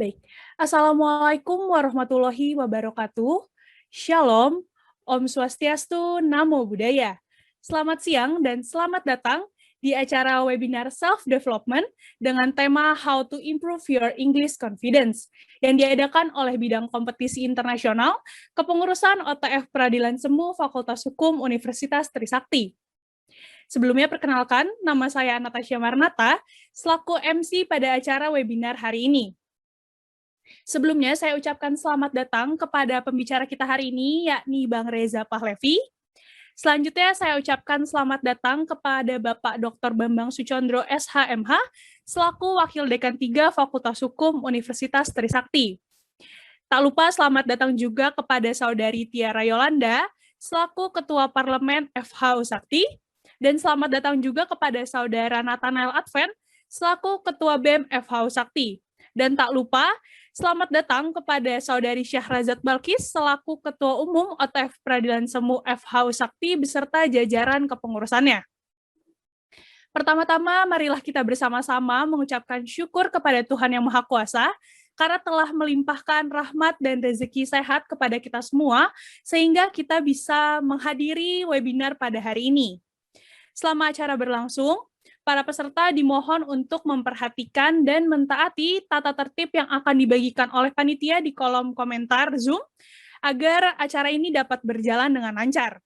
Baik. Assalamualaikum warahmatullahi wabarakatuh. Shalom, Om Swastiastu, Namo Buddhaya. Selamat siang dan selamat datang di acara webinar Self-Development dengan tema How to Improve Your English Confidence yang diadakan oleh Bidang Kompetisi Internasional Kepengurusan OTF Peradilan Semu Fakultas Hukum Universitas Trisakti. Sebelumnya perkenalkan, nama saya Natasha Marnata, selaku MC pada acara webinar hari ini. Sebelumnya, saya ucapkan selamat datang kepada pembicara kita hari ini, yakni Bang Reza Pahlevi. Selanjutnya, saya ucapkan selamat datang kepada Bapak Dr. Bambang Sucondro, SHMH, selaku Wakil Dekan 3 Fakultas Hukum Universitas Trisakti. Tak lupa selamat datang juga kepada Saudari Tiara Yolanda, selaku Ketua Parlemen FH Sakti, dan selamat datang juga kepada Saudara Nathanael Advent, selaku Ketua BEM FH Sakti. Dan tak lupa, selamat datang kepada Saudari Syahrazat Balkis selaku Ketua Umum OTF Peradilan Semu FH Sakti beserta jajaran kepengurusannya. Pertama-tama, marilah kita bersama-sama mengucapkan syukur kepada Tuhan Yang Maha Kuasa karena telah melimpahkan rahmat dan rezeki sehat kepada kita semua sehingga kita bisa menghadiri webinar pada hari ini. Selama acara berlangsung, para peserta dimohon untuk memperhatikan dan mentaati tata tertib yang akan dibagikan oleh panitia di kolom komentar Zoom agar acara ini dapat berjalan dengan lancar.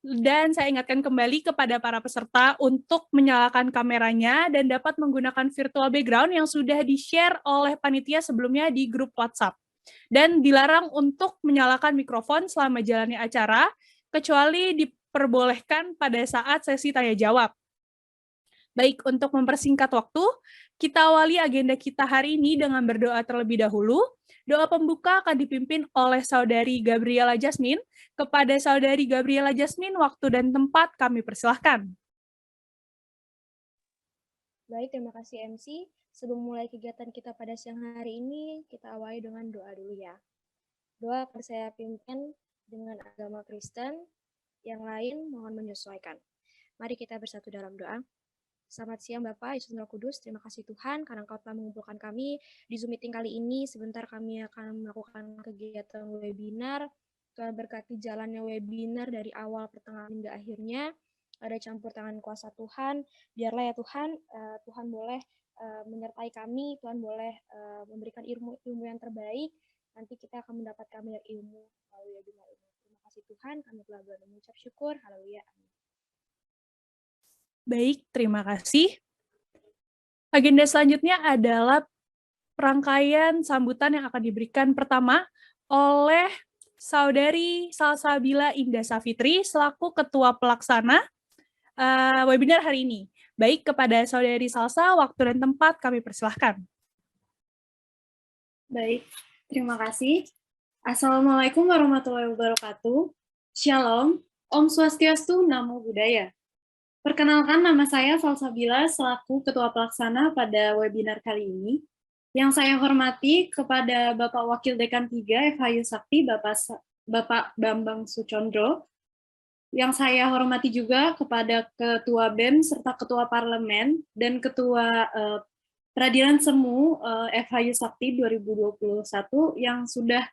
Dan saya ingatkan kembali kepada para peserta untuk menyalakan kameranya dan dapat menggunakan virtual background yang sudah di-share oleh panitia sebelumnya di grup WhatsApp. Dan dilarang untuk menyalakan mikrofon selama jalannya acara, kecuali diperbolehkan pada saat sesi tanya-jawab. Baik, untuk mempersingkat waktu, kita awali agenda kita hari ini dengan berdoa terlebih dahulu. Doa pembuka akan dipimpin oleh Saudari Gabriela Jasmine. Kepada Saudari Gabriela Jasmine, waktu dan tempat kami persilahkan. Baik, terima kasih MC. Sebelum mulai kegiatan kita pada siang hari ini, kita awali dengan doa dulu ya. Doa akan saya pimpin dengan agama Kristen, yang lain mohon menyesuaikan. Mari kita bersatu dalam doa. Selamat siang Bapak Yesus Roh Kudus, terima kasih Tuhan karena Engkau telah mengumpulkan kami di Zoom meeting kali ini. Sebentar kami akan melakukan kegiatan webinar. Tuhan berkati jalannya webinar dari awal, pertengahan, hingga akhirnya. Ada campur tangan kuasa Tuhan. Biarlah ya Tuhan, Tuhan boleh menyertai kami, Tuhan boleh memberikan ilmu yang terbaik. Nanti kita akan mendapatkan banyak ilmu melalui webinar ini. Terima kasih Tuhan, kami telah mengucap syukur. Haleluya. Amin. Baik, terima kasih. Agenda selanjutnya adalah rangkaian sambutan yang akan diberikan pertama oleh Saudari Salsabila Indah Safitri selaku Ketua Pelaksana webinar hari ini. Baik, kepada Saudari Salsa, waktu dan tempat kami persilahkan. Baik, terima kasih. Assalamualaikum warahmatullahi wabarakatuh. Shalom, Om Swastiastu, Namo Buddhaya. Perkenalkan, nama saya Salsabila selaku Ketua Pelaksana pada webinar kali ini. Yang saya hormati kepada Bapak Wakil Dekan 3 FH Sakti, Bapak Bambang Sucondro. Yang saya hormati juga kepada Ketua BEM serta Ketua Parlemen dan Ketua Peradilan Semu FH Sakti 2021 yang sudah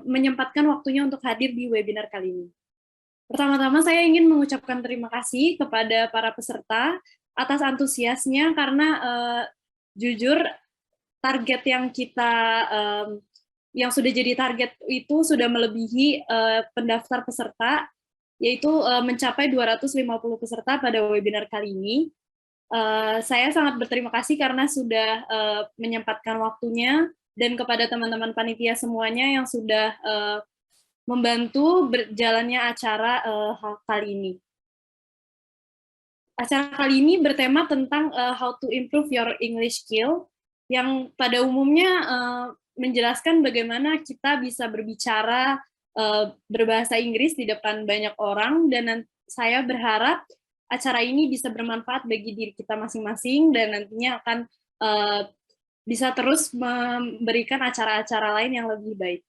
menyempatkan waktunya untuk hadir di webinar kali ini. Pertama-tama saya ingin mengucapkan terima kasih kepada para peserta atas antusiasnya karena jujur target yang yang sudah jadi target itu sudah melebihi pendaftar peserta, yaitu mencapai 250 peserta pada webinar kali ini. Saya sangat berterima kasih karena sudah menyempatkan waktunya dan kepada teman-teman panitia semuanya yang sudah membantu berjalannya acara kali ini. Acara kali ini bertema tentang how to improve your English skill, yang pada umumnya menjelaskan bagaimana kita bisa berbicara berbahasa Inggris di depan banyak orang, dan saya berharap acara ini bisa bermanfaat bagi diri kita masing-masing dan nantinya akan bisa terus memberikan acara-acara lain yang lebih baik.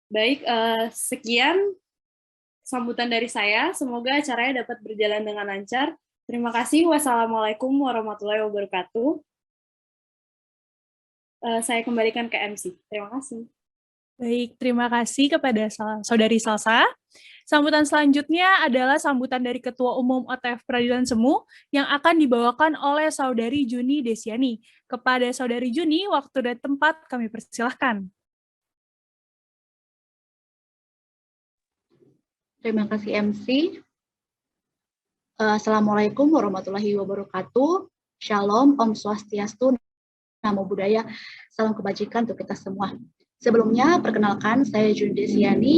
Baik, sekian sambutan dari saya. Semoga acaranya dapat berjalan dengan lancar. Terima kasih. Wassalamualaikum warahmatullahi wabarakatuh. saya kembalikan ke MC. Terima kasih. Baik, terima kasih kepada Saudari Salsa. Sambutan selanjutnya adalah sambutan dari Ketua Umum OTF Peradilan Semu yang akan dibawakan oleh Saudari Juni Desiani. Kepada Saudari Juni, waktu dan tempat kami persilahkan. Terima kasih MC. Assalamualaikum warahmatullahi wabarakatuh. Shalom, Om Swastiastu, Namo Buddhaya, salam kebajikan untuk kita semua. Sebelumnya, perkenalkan saya Juni Desiani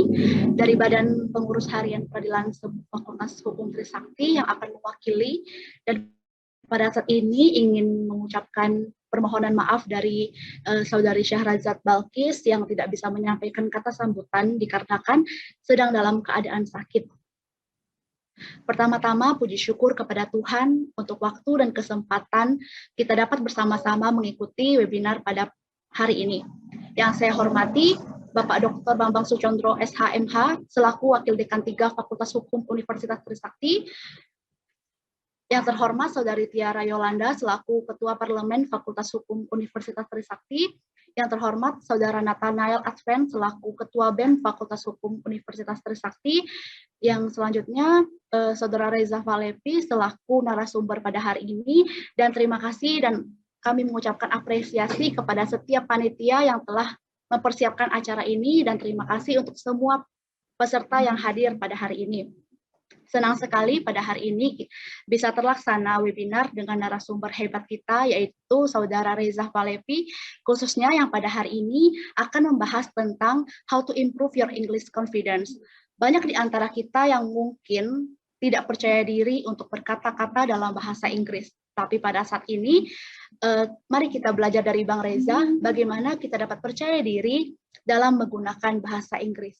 dari Badan Pengurus Harian Peradilan Fakultas Hukum Trisakti yang akan mewakili dan pada saat ini ingin mengucapkan permohonan maaf dari Saudari Syahrazad Balkis yang tidak bisa menyampaikan kata sambutan dikarenakan sedang dalam keadaan sakit. Pertama-tama, puji syukur kepada Tuhan untuk waktu dan kesempatan kita dapat bersama-sama mengikuti webinar pada hari ini. Yang saya hormati, Bapak Dr. Bambang Sucondro, SHMH, selaku Wakil Dekan 3 Fakultas Hukum Universitas Trisakti. Yang terhormat, Saudari Tiara Yolanda, selaku Ketua Parlemen Fakultas Hukum Universitas Trisakti. Yang terhormat, Saudara Nathanael Advent, selaku Ketua BEM Fakultas Hukum Universitas Trisakti. Yang selanjutnya, Saudara Reza Valepi, selaku narasumber pada hari ini. Dan terima kasih dan kami mengucapkan apresiasi kepada setiap panitia yang telah mempersiapkan acara ini. Dan terima kasih untuk semua peserta yang hadir pada hari ini. Senang sekali pada hari ini bisa terlaksana webinar dengan narasumber hebat kita, yaitu Saudara Reza Valepi, khususnya yang pada hari ini akan membahas tentang how to improve your English confidence. Banyak di antara kita yang mungkin tidak percaya diri untuk berkata-kata dalam bahasa Inggris. Tapi pada saat ini, mari kita belajar dari Bang Reza, bagaimana kita dapat percaya diri dalam menggunakan bahasa Inggris.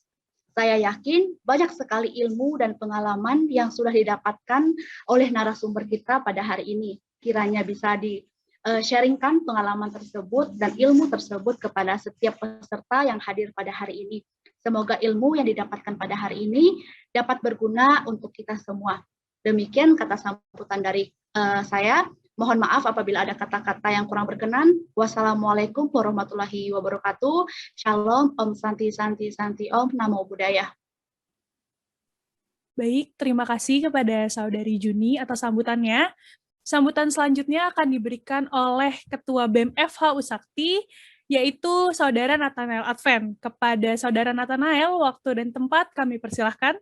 Saya yakin banyak sekali ilmu dan pengalaman yang sudah didapatkan oleh narasumber kita pada hari ini. Kiranya bisa di-sharingkan pengalaman tersebut dan ilmu tersebut kepada setiap peserta yang hadir pada hari ini. Semoga ilmu yang didapatkan pada hari ini dapat berguna untuk kita semua. Demikian kata sambutan dari saya. Mohon maaf apabila ada kata-kata yang kurang berkenan. Wassalamualaikum warahmatullahi wabarakatuh. Shalom, Om Santi Santi Santi Om, Namo Buddhaya. Baik, terima kasih kepada Saudari Juni atas sambutannya. Sambutan selanjutnya akan diberikan oleh Ketua BEM FH Usakti, yaitu Saudara Nathanael Advent. Kepada Saudara Nathanael, waktu dan tempat kami persilahkan.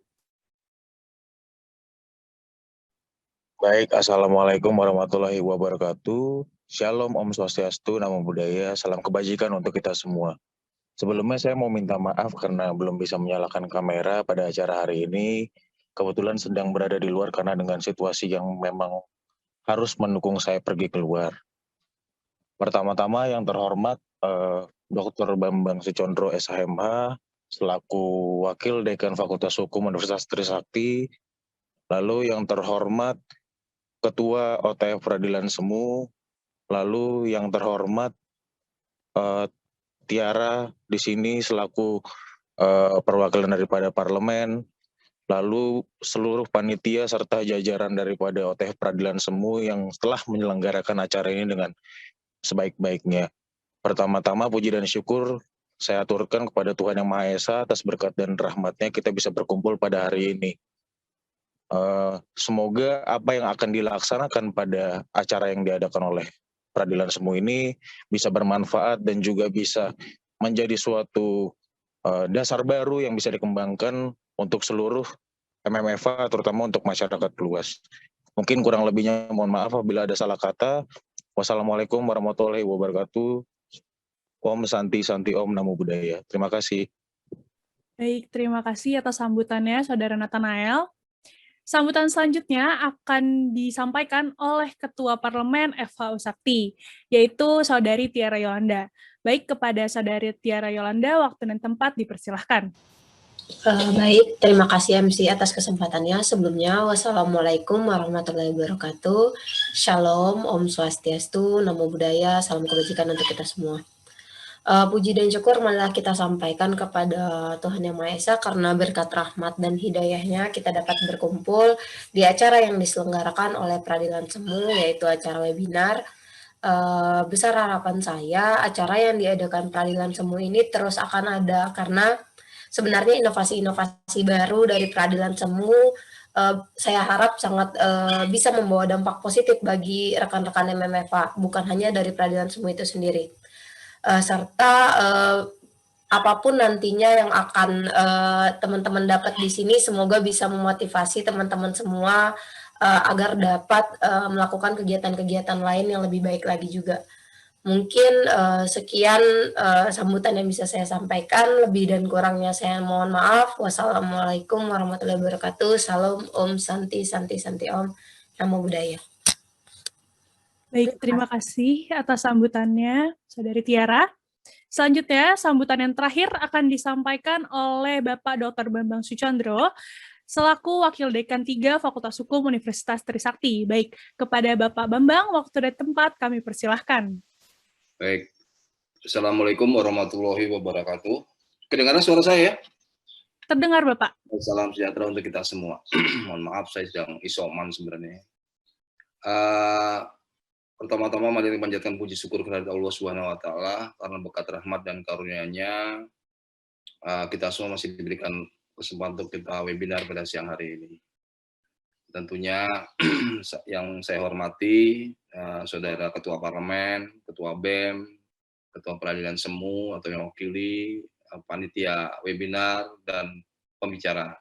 Baik, Assalamualaikum warahmatullahi wabarakatuh. Shalom, Om Swastiastu, Namo Buddhaya, salam kebajikan untuk kita semua. Sebelumnya saya mau minta maaf karena belum bisa menyalakan kamera pada acara hari ini. Kebetulan sedang berada di luar karena dengan situasi yang memang harus mendukung saya pergi keluar. Pertama-tama yang terhormat Dr. Bambang Sucondro, SHMH, selaku Wakil Dekan Fakultas Hukum Universitas Trisakti. Lalu yang terhormat Ketua OTF Peradilan Semu, lalu yang terhormat Tiara di sini selaku perwakilan daripada parlemen, lalu seluruh panitia serta jajaran daripada OTF Peradilan Semu yang telah menyelenggarakan acara ini dengan sebaik-baiknya. Pertama-tama puji dan syukur saya aturkan kepada Tuhan Yang Maha Esa atas berkat dan rahmatnya kita bisa berkumpul pada hari ini. Semoga apa yang akan dilaksanakan pada acara yang diadakan oleh Peradilan Semu ini bisa bermanfaat dan juga bisa menjadi suatu dasar baru yang bisa dikembangkan untuk seluruh MMFA, terutama untuk masyarakat luas. Mungkin kurang lebihnya mohon maaf apabila ada salah kata. Wassalamualaikum warahmatullahi wabarakatuh. Om Santi Santi Om, Namo Buddhaya. Terima kasih. Baik, terima kasih atas sambutannya, Saudara Nathanael. Sambutan selanjutnya akan disampaikan oleh Ketua Parlemen FH Usakti, yaitu Saudari Tiara Yolanda. Baik, kepada Saudari Tiara Yolanda, waktu dan tempat dipersilahkan. Baik, terima kasih MC atas kesempatannya. Sebelumnya, wassalamualaikum warahmatullahi wabarakatuh. Shalom, Om Swastiastu, Namo Buddhaya, salam kebajikan untuk kita semua. Puji dan syukur malah kita sampaikan kepada Tuhan Yang Maha Esa karena berkat rahmat dan hidayahnya kita dapat berkumpul di acara yang diselenggarakan oleh Peradilan Semu, yaitu acara webinar besar harapan saya acara yang diadakan Peradilan Semu ini terus akan ada, karena sebenarnya inovasi-inovasi baru dari Peradilan Semu saya harap sangat bisa membawa dampak positif bagi rekan-rekan MMFA, bukan hanya dari Peradilan Semu itu sendiri. Serta apapun nantinya yang akan teman-teman dapat di sini, semoga bisa memotivasi teman-teman semua agar dapat melakukan kegiatan-kegiatan lain yang lebih baik lagi juga. Mungkin sekian sambutan yang bisa saya sampaikan. Lebih dan kurangnya saya mohon maaf. Wassalamualaikum warahmatullahi wabarakatuh. Salam Om Santi Santi Santi Om. Namo Buddhaya. Baik, terima kasih atas sambutannya, Saudari Tiara. Selanjutnya, sambutan yang terakhir akan disampaikan oleh Bapak Dr. Bambang Sucondro, selaku Wakil Dekan 3 Fakultas Hukum Universitas Trisakti. Baik, kepada Bapak Bambang, waktu dan tempat kami persilahkan. Baik, Assalamualaikum warahmatullahi wabarakatuh. Kedengaran suara saya ya? Terdengar, Bapak. Salam sejahtera untuk kita semua. Mohon maaf, saya sedang isoman sebenarnya. Pertama-tama mari panjatkan puji syukur kepada Allah Subhanahu wa taala karena berkat rahmat dan karunia-Nya kita semua masih diberikan kesempatan untuk kita webinar pada siang hari ini. Tentunya yang saya hormati Saudara Ketua Parlemen, Ketua BEM, Ketua Peradilan Semu atau yang mewakili panitia webinar dan pembicara.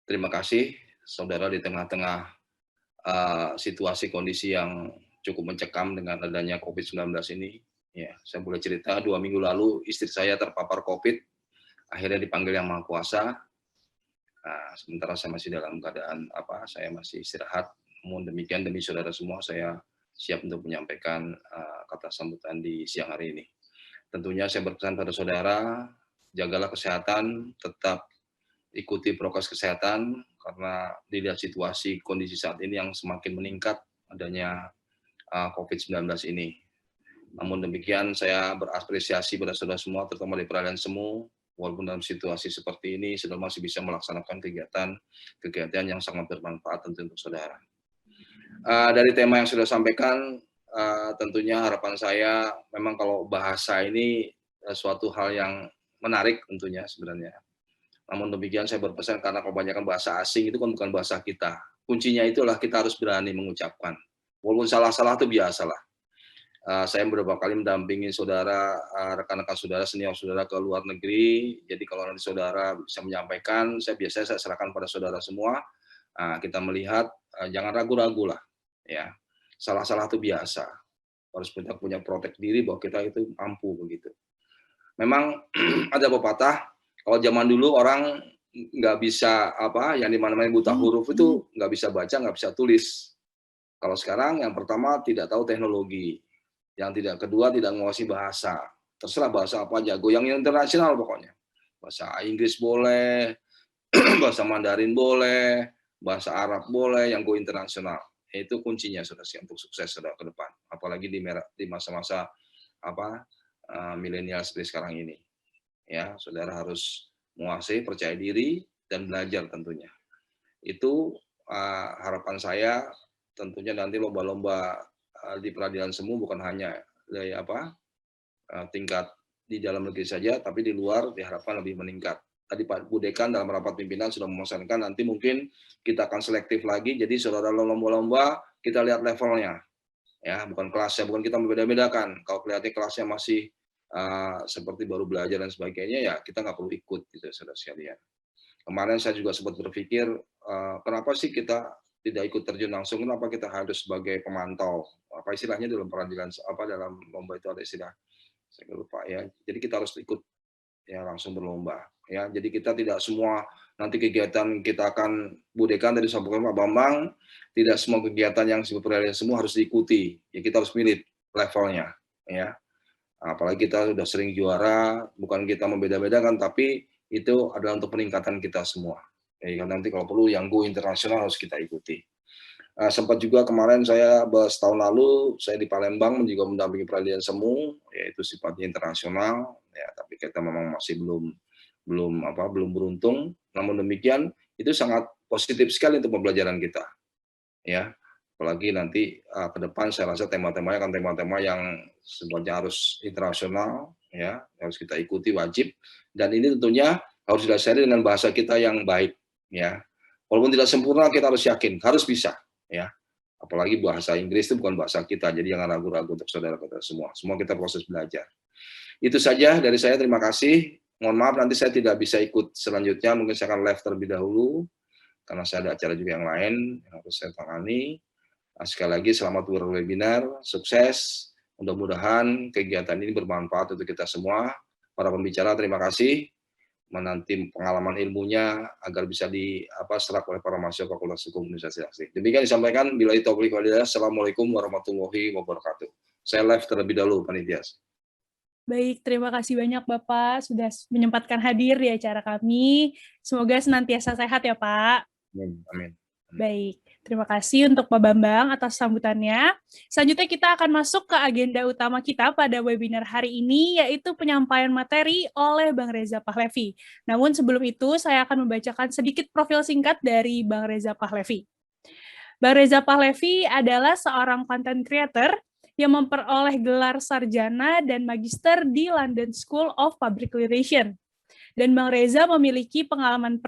Terima kasih Saudara di tengah-tengah situasi kondisi yang cukup mencekam dengan adanya COVID-19 ini. Ya, saya boleh cerita 2 minggu lalu istri saya terpapar COVID, akhirnya dipanggil Yang Maha Kuasa. Nah, sementara saya masih dalam keadaan saya masih istirahat. Namun demikian demi saudara semua saya siap untuk menyampaikan kata sambutan di siang hari ini. Tentunya saya berpesan pada saudara, jagalah kesehatan, tetap ikuti prokes kesehatan karena dilihat situasi kondisi saat ini yang semakin meningkat adanya COVID-19 ini. Namun demikian saya berapresiasi pada saudara semua, terutama di Peradilan Semu, walaupun dalam situasi seperti ini, saudara masih bisa melaksanakan kegiatan yang sangat bermanfaat tentu untuk saudara. Dari tema yang sudah sampaikan, tentunya harapan saya memang kalau bahasa ini suatu hal yang menarik tentunya sebenarnya. Namun demikian saya berpesan karena kebanyakan bahasa asing itu kan bukan bahasa kita. Kuncinya itulah kita harus berani mengucapkan. Walaupun salah-salah itu biasalah. Saya beberapa kali mendampingi saudara, rekan-rekan saudara, senior saudara ke luar negeri. Jadi kalau nanti saudara bisa menyampaikan, biasanya saya serahkan pada saudara semua. Kita melihat, jangan ragu-ragu lah. Ya, salah-salah itu biasa. Harus kita punya protek diri bahwa kita itu mampu begitu. Memang ada pepatah, kalau zaman dulu orang nggak bisa yang dimana-mana buta huruf itu nggak bisa baca, nggak bisa tulis. Kalau sekarang yang pertama tidak tahu teknologi, yang kedua tidak menguasai bahasa, terserah bahasa apa aja, goyang internasional pokoknya. Bahasa Inggris boleh, bahasa Mandarin boleh, bahasa Arab boleh, yang go internasional. Itu kuncinya saudara untuk sukses saudara ke depan, apalagi di masa-masa milenial seperti sekarang ini. Ya, saudara harus menguasai, percaya diri dan belajar tentunya. Itu harapan saya. Tentunya nanti lomba-lomba di Peradilan Semu bukan hanya tingkat di dalam negeri saja, tapi di luar diharapkan lebih meningkat. Tadi Pak Bu Dekan dalam rapat pimpinan sudah memesankan nanti mungkin kita akan selektif lagi, jadi saudara lomba-lomba kita lihat levelnya, ya bukan kelasnya, bukan kita membeda-bedakan. Kalau kelihatannya kelasnya masih seperti baru belajar dan sebagainya, ya kita nggak perlu ikut, gitu saudara sekalian. Kemarin saya juga sempat berpikir, kenapa sih kita tidak ikut terjun langsung, kenapa kita harus sebagai pemantau? Apa istilahnya dalam peradilan, dalam lomba itu ada istilah, saya lupa ya. Jadi kita harus ikut ya langsung berlomba. Ya, jadi kita tidak semua nanti kegiatan kita akan budekan dari sampaikan Pak Bambang, tidak semua kegiatan yang seperti semua harus diikuti. Ya kita harus pilih levelnya. Ya, apalagi kita sudah sering juara, bukan kita membeda-bedakan, tapi itu adalah untuk peningkatan kita semua. Ya, nanti kalau perlu yang go internasional harus kita ikuti. Sempat juga kemarin saya tahun lalu saya di Palembang juga mendampingi Peradilan Semu, yaitu sifatnya internasional, ya tapi kita memang masih belum beruntung. Namun demikian itu sangat positif sekali untuk pembelajaran kita. Ya, Apalagi nanti ke depan saya rasa tema-temanya akan tema-tema yang sebenarnya harus internasional, ya, harus kita ikuti wajib. Dan ini tentunya harus didasari dengan bahasa kita yang baik, ya. Walaupun tidak sempurna, kita harus yakin, harus bisa, ya. Apalagi bahasa Inggris itu bukan bahasa kita, jadi jangan ragu-ragu untuk saudara kita semua. Semua kita proses belajar. Itu saja dari saya, terima kasih. Mohon maaf nanti saya tidak bisa ikut selanjutnya, mungkin saya akan live terlebih dahulu, karena saya ada acara juga yang lain yang harus saya tangani. Sekali lagi selamat berwebinar, sukses. Mudah-mudahan kegiatan ini bermanfaat untuk kita semua. Para pembicara terima kasih. Menanti pengalaman ilmunya agar bisa diserap oleh para mahasiswa Fakultas Hukum Universitas Trisakti. Demikian disampaikan. Bila itu Assalamualaikum warahmatullahi wabarakatuh. Saya live terlebih dahulu, panitia. Baik, terima kasih banyak Bapak sudah menyempatkan hadir di acara kami. Semoga senantiasa sehat ya Pak. Amin. Baik, terima kasih untuk Pak Bambang atas sambutannya. Selanjutnya kita akan masuk ke agenda utama kita pada webinar hari ini, yaitu penyampaian materi oleh Bang Reza Pahlevi. Namun sebelum itu, saya akan membacakan sedikit profil singkat dari Bang Reza Pahlevi. Bang Reza Pahlevi adalah seorang content creator yang memperoleh gelar sarjana dan magister di London School of Public Relations. Dan Bang Reza memiliki pengalaman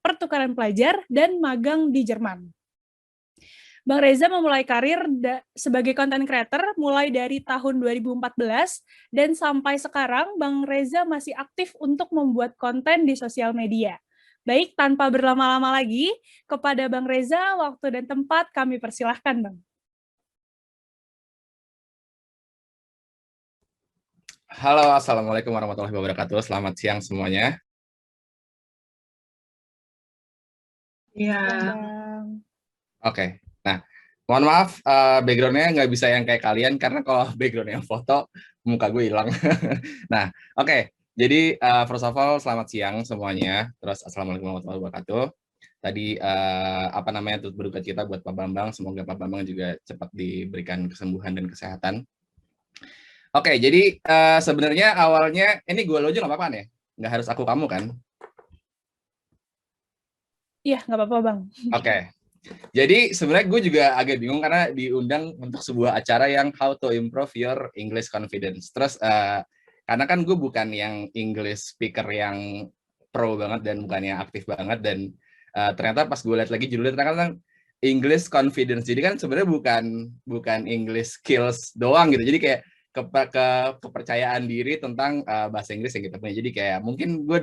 pertukaran pelajar dan magang di Jerman. Bang Reza memulai karir sebagai content creator mulai dari tahun 2014, dan sampai sekarang Bang Reza masih aktif untuk membuat konten di sosial media. Baik, tanpa berlama-lama lagi, kepada Bang Reza, waktu dan tempat kami persilahkan, Bang. Halo, Assalamualaikum warahmatullahi wabarakatuh. Selamat siang semuanya. Ya. Oke, nah, mohon maaf, background-nya nggak bisa yang kayak kalian, karena kalau background yang foto, muka gue hilang. Nah, oke. Jadi, first of all, selamat siang semuanya. Terus, Assalamualaikum warahmatullahi wabarakatuh. Tadi, turut berduka cita buat Pak Bambang. Semoga Pak Bambang juga cepat diberikan kesembuhan dan kesehatan. Oke, jadi sebenarnya awalnya, ini gue lojo nggak apa-apa ya? Nggak harus aku kamu kan? Iya, nggak apa-apa Bang. Oke, jadi sebenarnya gue juga agak bingung karena diundang untuk sebuah acara yang how to improve your English confidence. Terus, karena kan gue bukan yang English speaker yang pro banget dan bukan yang aktif banget, dan ternyata pas gue lihat lagi judulnya ternyata English confidence. Jadi kan sebenarnya bukan English skills doang gitu. Jadi kayak kepercayaan diri tentang bahasa Inggris yang kita punya. Jadi kayak mungkin gue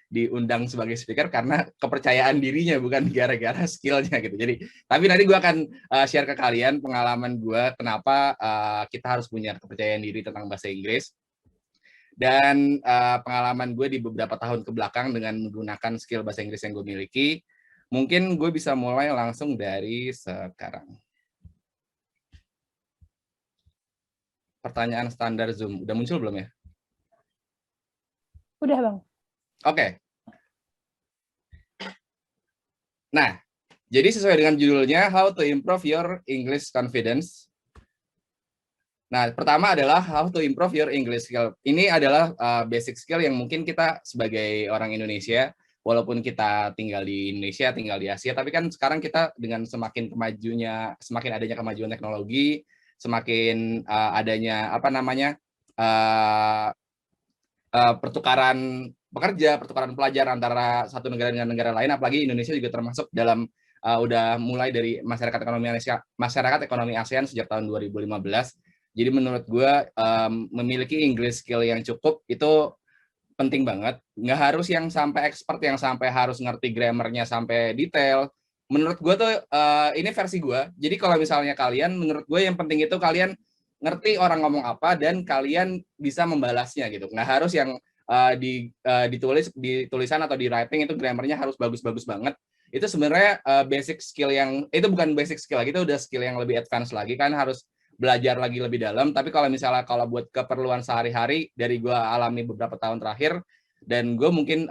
diundang sebagai speaker karena kepercayaan dirinya, bukan gara-gara skillnya gitu. Jadi tapi nanti gue akan share ke kalian pengalaman gue kenapa kita harus punya kepercayaan diri tentang bahasa Inggris, dan pengalaman gue di beberapa tahun ke belakang dengan menggunakan skill bahasa Inggris yang gue miliki. Mungkin gue bisa mulai langsung dari sekarang. Pertanyaan standar Zoom. Udah muncul belum ya? Udah, Bang. Oke. Nah, jadi sesuai dengan judulnya, How to Improve Your English Confidence. Nah, pertama adalah How to Improve Your English Skill. Ini adalah basic skill yang mungkin kita sebagai orang Indonesia, walaupun kita tinggal di Indonesia, tinggal di Asia, tapi kan sekarang kita dengan semakin adanya kemajuan teknologi, semakin adanya pertukaran pekerja, pertukaran pelajar antara satu negara dengan negara lain, apalagi Indonesia juga termasuk dalam udah mulai dari masyarakat ekonomi ASEAN sejak tahun 2015. Jadi menurut gue memiliki English skill yang cukup itu penting banget. Nggak harus yang sampai expert, yang sampai harus ngerti grammarnya sampai detail. Menurut gue tuh ini versi gue. Jadi kalau misalnya kalian, menurut gue yang penting itu kalian ngerti orang ngomong apa dan kalian bisa membalasnya gitu. Nggak harus yang ditulis di tulisan atau di writing itu grammarnya harus bagus-bagus banget. Itu sebenarnya basic skill yang itu bukan basic skill lagi, itu udah skill yang lebih advance lagi, kan harus belajar lagi lebih dalam. Tapi kalau misalnya buat keperluan sehari-hari dari gue alami beberapa tahun terakhir, dan gue mungkin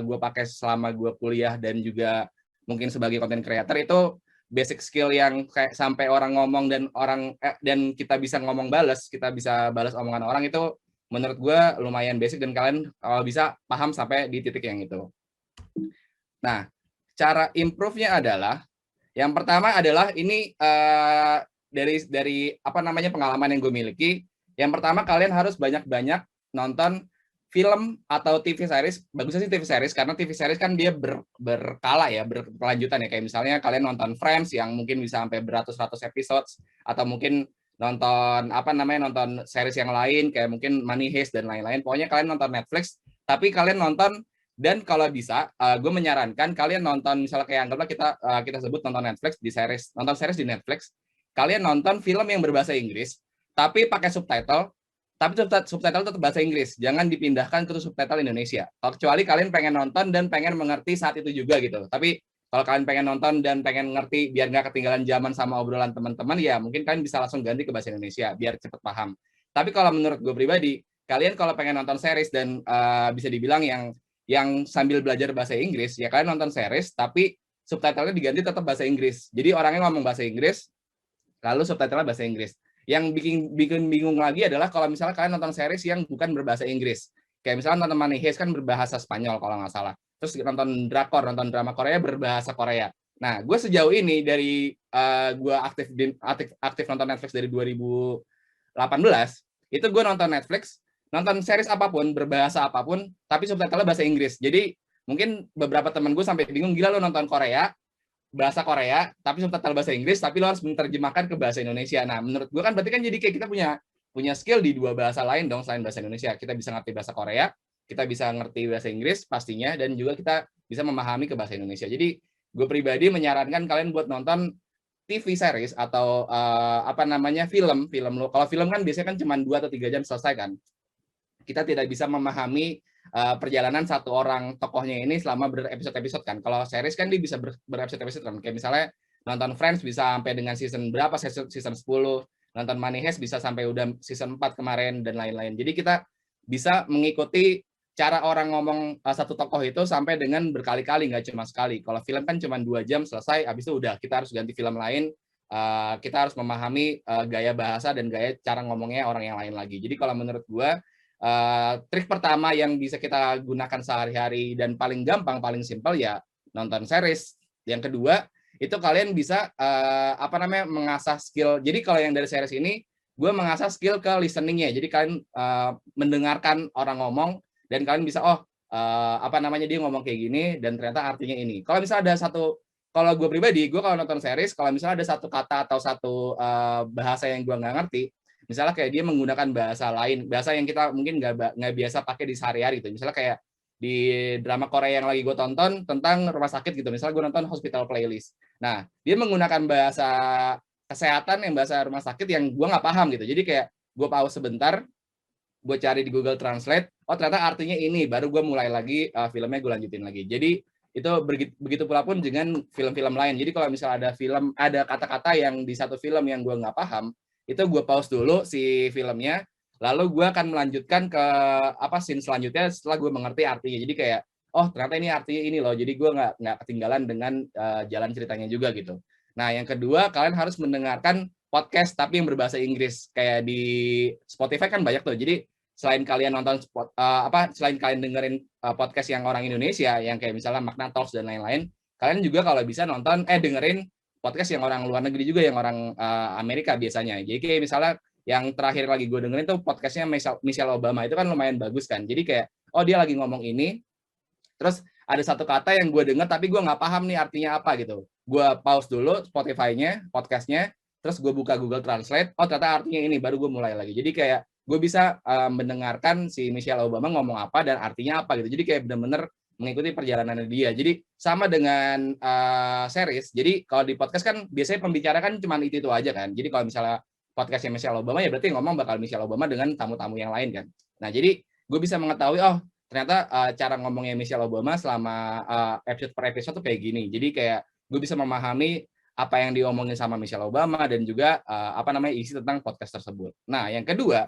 gue pakai selama gue kuliah dan juga mungkin sebagai content creator, itu basic skill yang kayak sampai orang ngomong dan kita bisa ngomong balas, kita bisa balas omongan orang, itu menurut gue lumayan basic dan kalian kalau bisa paham sampai di titik yang itu. Nah, cara improve-nya adalah Yang pertama adalah ini dari apa namanya pengalaman yang gue miliki. Yang pertama kalian harus banyak-banyak nonton film atau TV series. Bagusnya sih TV series karena TV series kan dia berkala ya, berkelanjutan ya. Kayak misalnya kalian nonton Friends yang mungkin bisa sampai beratus-ratus episodes, atau mungkin nonton apa namanya nonton series yang lain kayak mungkin Money Heist dan lain-lain. Pokoknya kalian nonton Netflix, tapi kalian nonton. Dan kalau bisa, gue menyarankan kalian nonton, misalnya kayak anggaplah kita sebut nonton Netflix di series, nonton series di Netflix, kalian nonton film yang berbahasa Inggris, tapi pakai subtitle, tapi subtitle tetap bahasa Inggris, jangan dipindahkan ke subtitle Indonesia. Kecuali kalian pengen nonton dan pengen mengerti saat itu juga gitu. Tapi kalau kalian pengen nonton dan pengen ngerti biar nggak ketinggalan zaman sama obrolan teman-teman, ya mungkin kalian bisa langsung ganti ke bahasa Indonesia biar cepet paham. Tapi kalau menurut gue pribadi, kalian kalau pengen nonton series dan bisa dibilang yang sambil belajar bahasa Inggris, ya kalian nonton series, tapi subtitlenya diganti tetap bahasa Inggris. Jadi orangnya ngomong bahasa Inggris, lalu subtitlenya bahasa Inggris. Yang bikin bingung lagi adalah kalau misalnya kalian nonton series yang bukan berbahasa Inggris. Kayak misalnya nonton Money Heist kan berbahasa Spanyol kalau nggak salah. Terus nonton drakor, nonton drama Korea berbahasa Korea. Nah, gue sejauh ini dari gue aktif nonton Netflix dari 2018, itu gue nonton Netflix, nonton series apapun, berbahasa apapun, tapi subtitlenya bahasa Inggris. Jadi mungkin beberapa teman gue sampai bingung, gila lo nonton Korea, bahasa Korea, tapi subtitle bahasa Inggris, tapi lo harus menerjemahkan ke bahasa Indonesia. Nah, menurut gue kan berarti kan jadi kayak kita punya skill di dua bahasa lain dong selain bahasa Indonesia. Kita bisa ngerti bahasa Korea, kita bisa ngerti bahasa Inggris pastinya, dan juga kita bisa memahami ke bahasa Indonesia. Jadi gue pribadi menyarankan kalian buat nonton TV series atau apa namanya film lo. Kalau film kan biasanya kan cuma 2 atau 3 jam selesai kan. Kita tidak bisa memahami perjalanan satu orang tokohnya ini selama berepisode-episode kan. Kalau series kan dia bisa berepisode-episode kan. Kayak misalnya nonton Friends bisa sampai dengan season berapa, season 10. Nonton Money Heist bisa sampai udah season 4 kemarin dan lain-lain. Jadi kita bisa mengikuti cara orang ngomong satu tokoh itu sampai dengan berkali-kali, nggak cuma sekali. Kalau film kan cuma 2 jam selesai, habis itu udah kita harus ganti film lain. Kita harus memahami gaya bahasa dan gaya cara ngomongnya orang yang lain lagi. Jadi kalau menurut gue, trik pertama yang bisa kita gunakan sehari-hari dan paling gampang, paling simpel ya nonton series. Yang kedua, itu kalian bisa apa namanya mengasah skill. Jadi kalau yang dari series ini, gue mengasah skill ke listeningnya. Jadi kalian mendengarkan orang ngomong dan kalian bisa apa namanya dia ngomong kayak gini dan ternyata artinya ini. Kalau misalnya ada satu, kalau gue pribadi, gue kalau nonton series, kalau misalnya ada satu kata atau satu bahasa yang gue nggak ngerti, misalnya kayak dia menggunakan bahasa lain, bahasa yang kita mungkin nggak biasa pakai di sehari-hari gitu. Misalnya kayak di drama Korea yang lagi gue tonton tentang rumah sakit gitu. Misalnya gue nonton Hospital Playlist. Nah, dia menggunakan bahasa kesehatan yang bahasa rumah sakit yang gue nggak paham gitu. Jadi kayak gue pause sebentar, gue cari di Google Translate, oh ternyata artinya ini, baru gue mulai lagi filmnya gue lanjutin lagi. Jadi itu begitu pula pun dengan film-film lain. Jadi kalau misalnya ada kata-kata yang di satu film yang gue nggak paham, itu gue pause dulu si filmnya, lalu gue akan melanjutkan ke scene selanjutnya setelah gue mengerti artinya. Jadi kayak, oh ternyata ini artinya ini loh, jadi gue nggak ketinggalan dengan jalan ceritanya juga gitu. Nah yang kedua, kalian harus mendengarkan podcast tapi yang berbahasa Inggris. Kayak di Spotify kan banyak tuh, jadi selain kalian nonton selain kalian dengerin podcast yang orang Indonesia, yang kayak misalnya Magna Talks dan lain-lain, kalian juga kalau bisa dengerin podcast yang orang luar negeri juga, yang orang Amerika biasanya. Jadi kayak misalnya yang terakhir lagi gue dengerin tuh podcastnya Michelle Obama, itu kan lumayan bagus kan. Jadi kayak, oh dia lagi ngomong ini, terus ada satu kata yang gue denger tapi gue nggak paham nih artinya apa gitu. Gue pause dulu Spotify-nya, podcastnya, terus gue buka Google Translate, oh ternyata artinya ini, baru gue mulai lagi. Jadi kayak gue bisa mendengarkan si Michelle Obama ngomong apa dan artinya apa gitu. Jadi kayak bener-bener mengikuti perjalanannya dia. Jadi sama dengan series. Jadi kalau di podcast kan biasanya pembicara kan cuma itu aja kan. Jadi kalau misalnya podcastnya Michelle Obama ya berarti ngomong bakal Michelle Obama dengan tamu-tamu yang lain kan. Nah jadi gue bisa mengetahui, oh ternyata cara ngomongnya Michelle Obama selama episode per episode tuh kayak gini. Jadi kayak gue bisa memahami apa yang diomongin sama Michelle Obama dan juga isi tentang podcast tersebut. Nah yang kedua,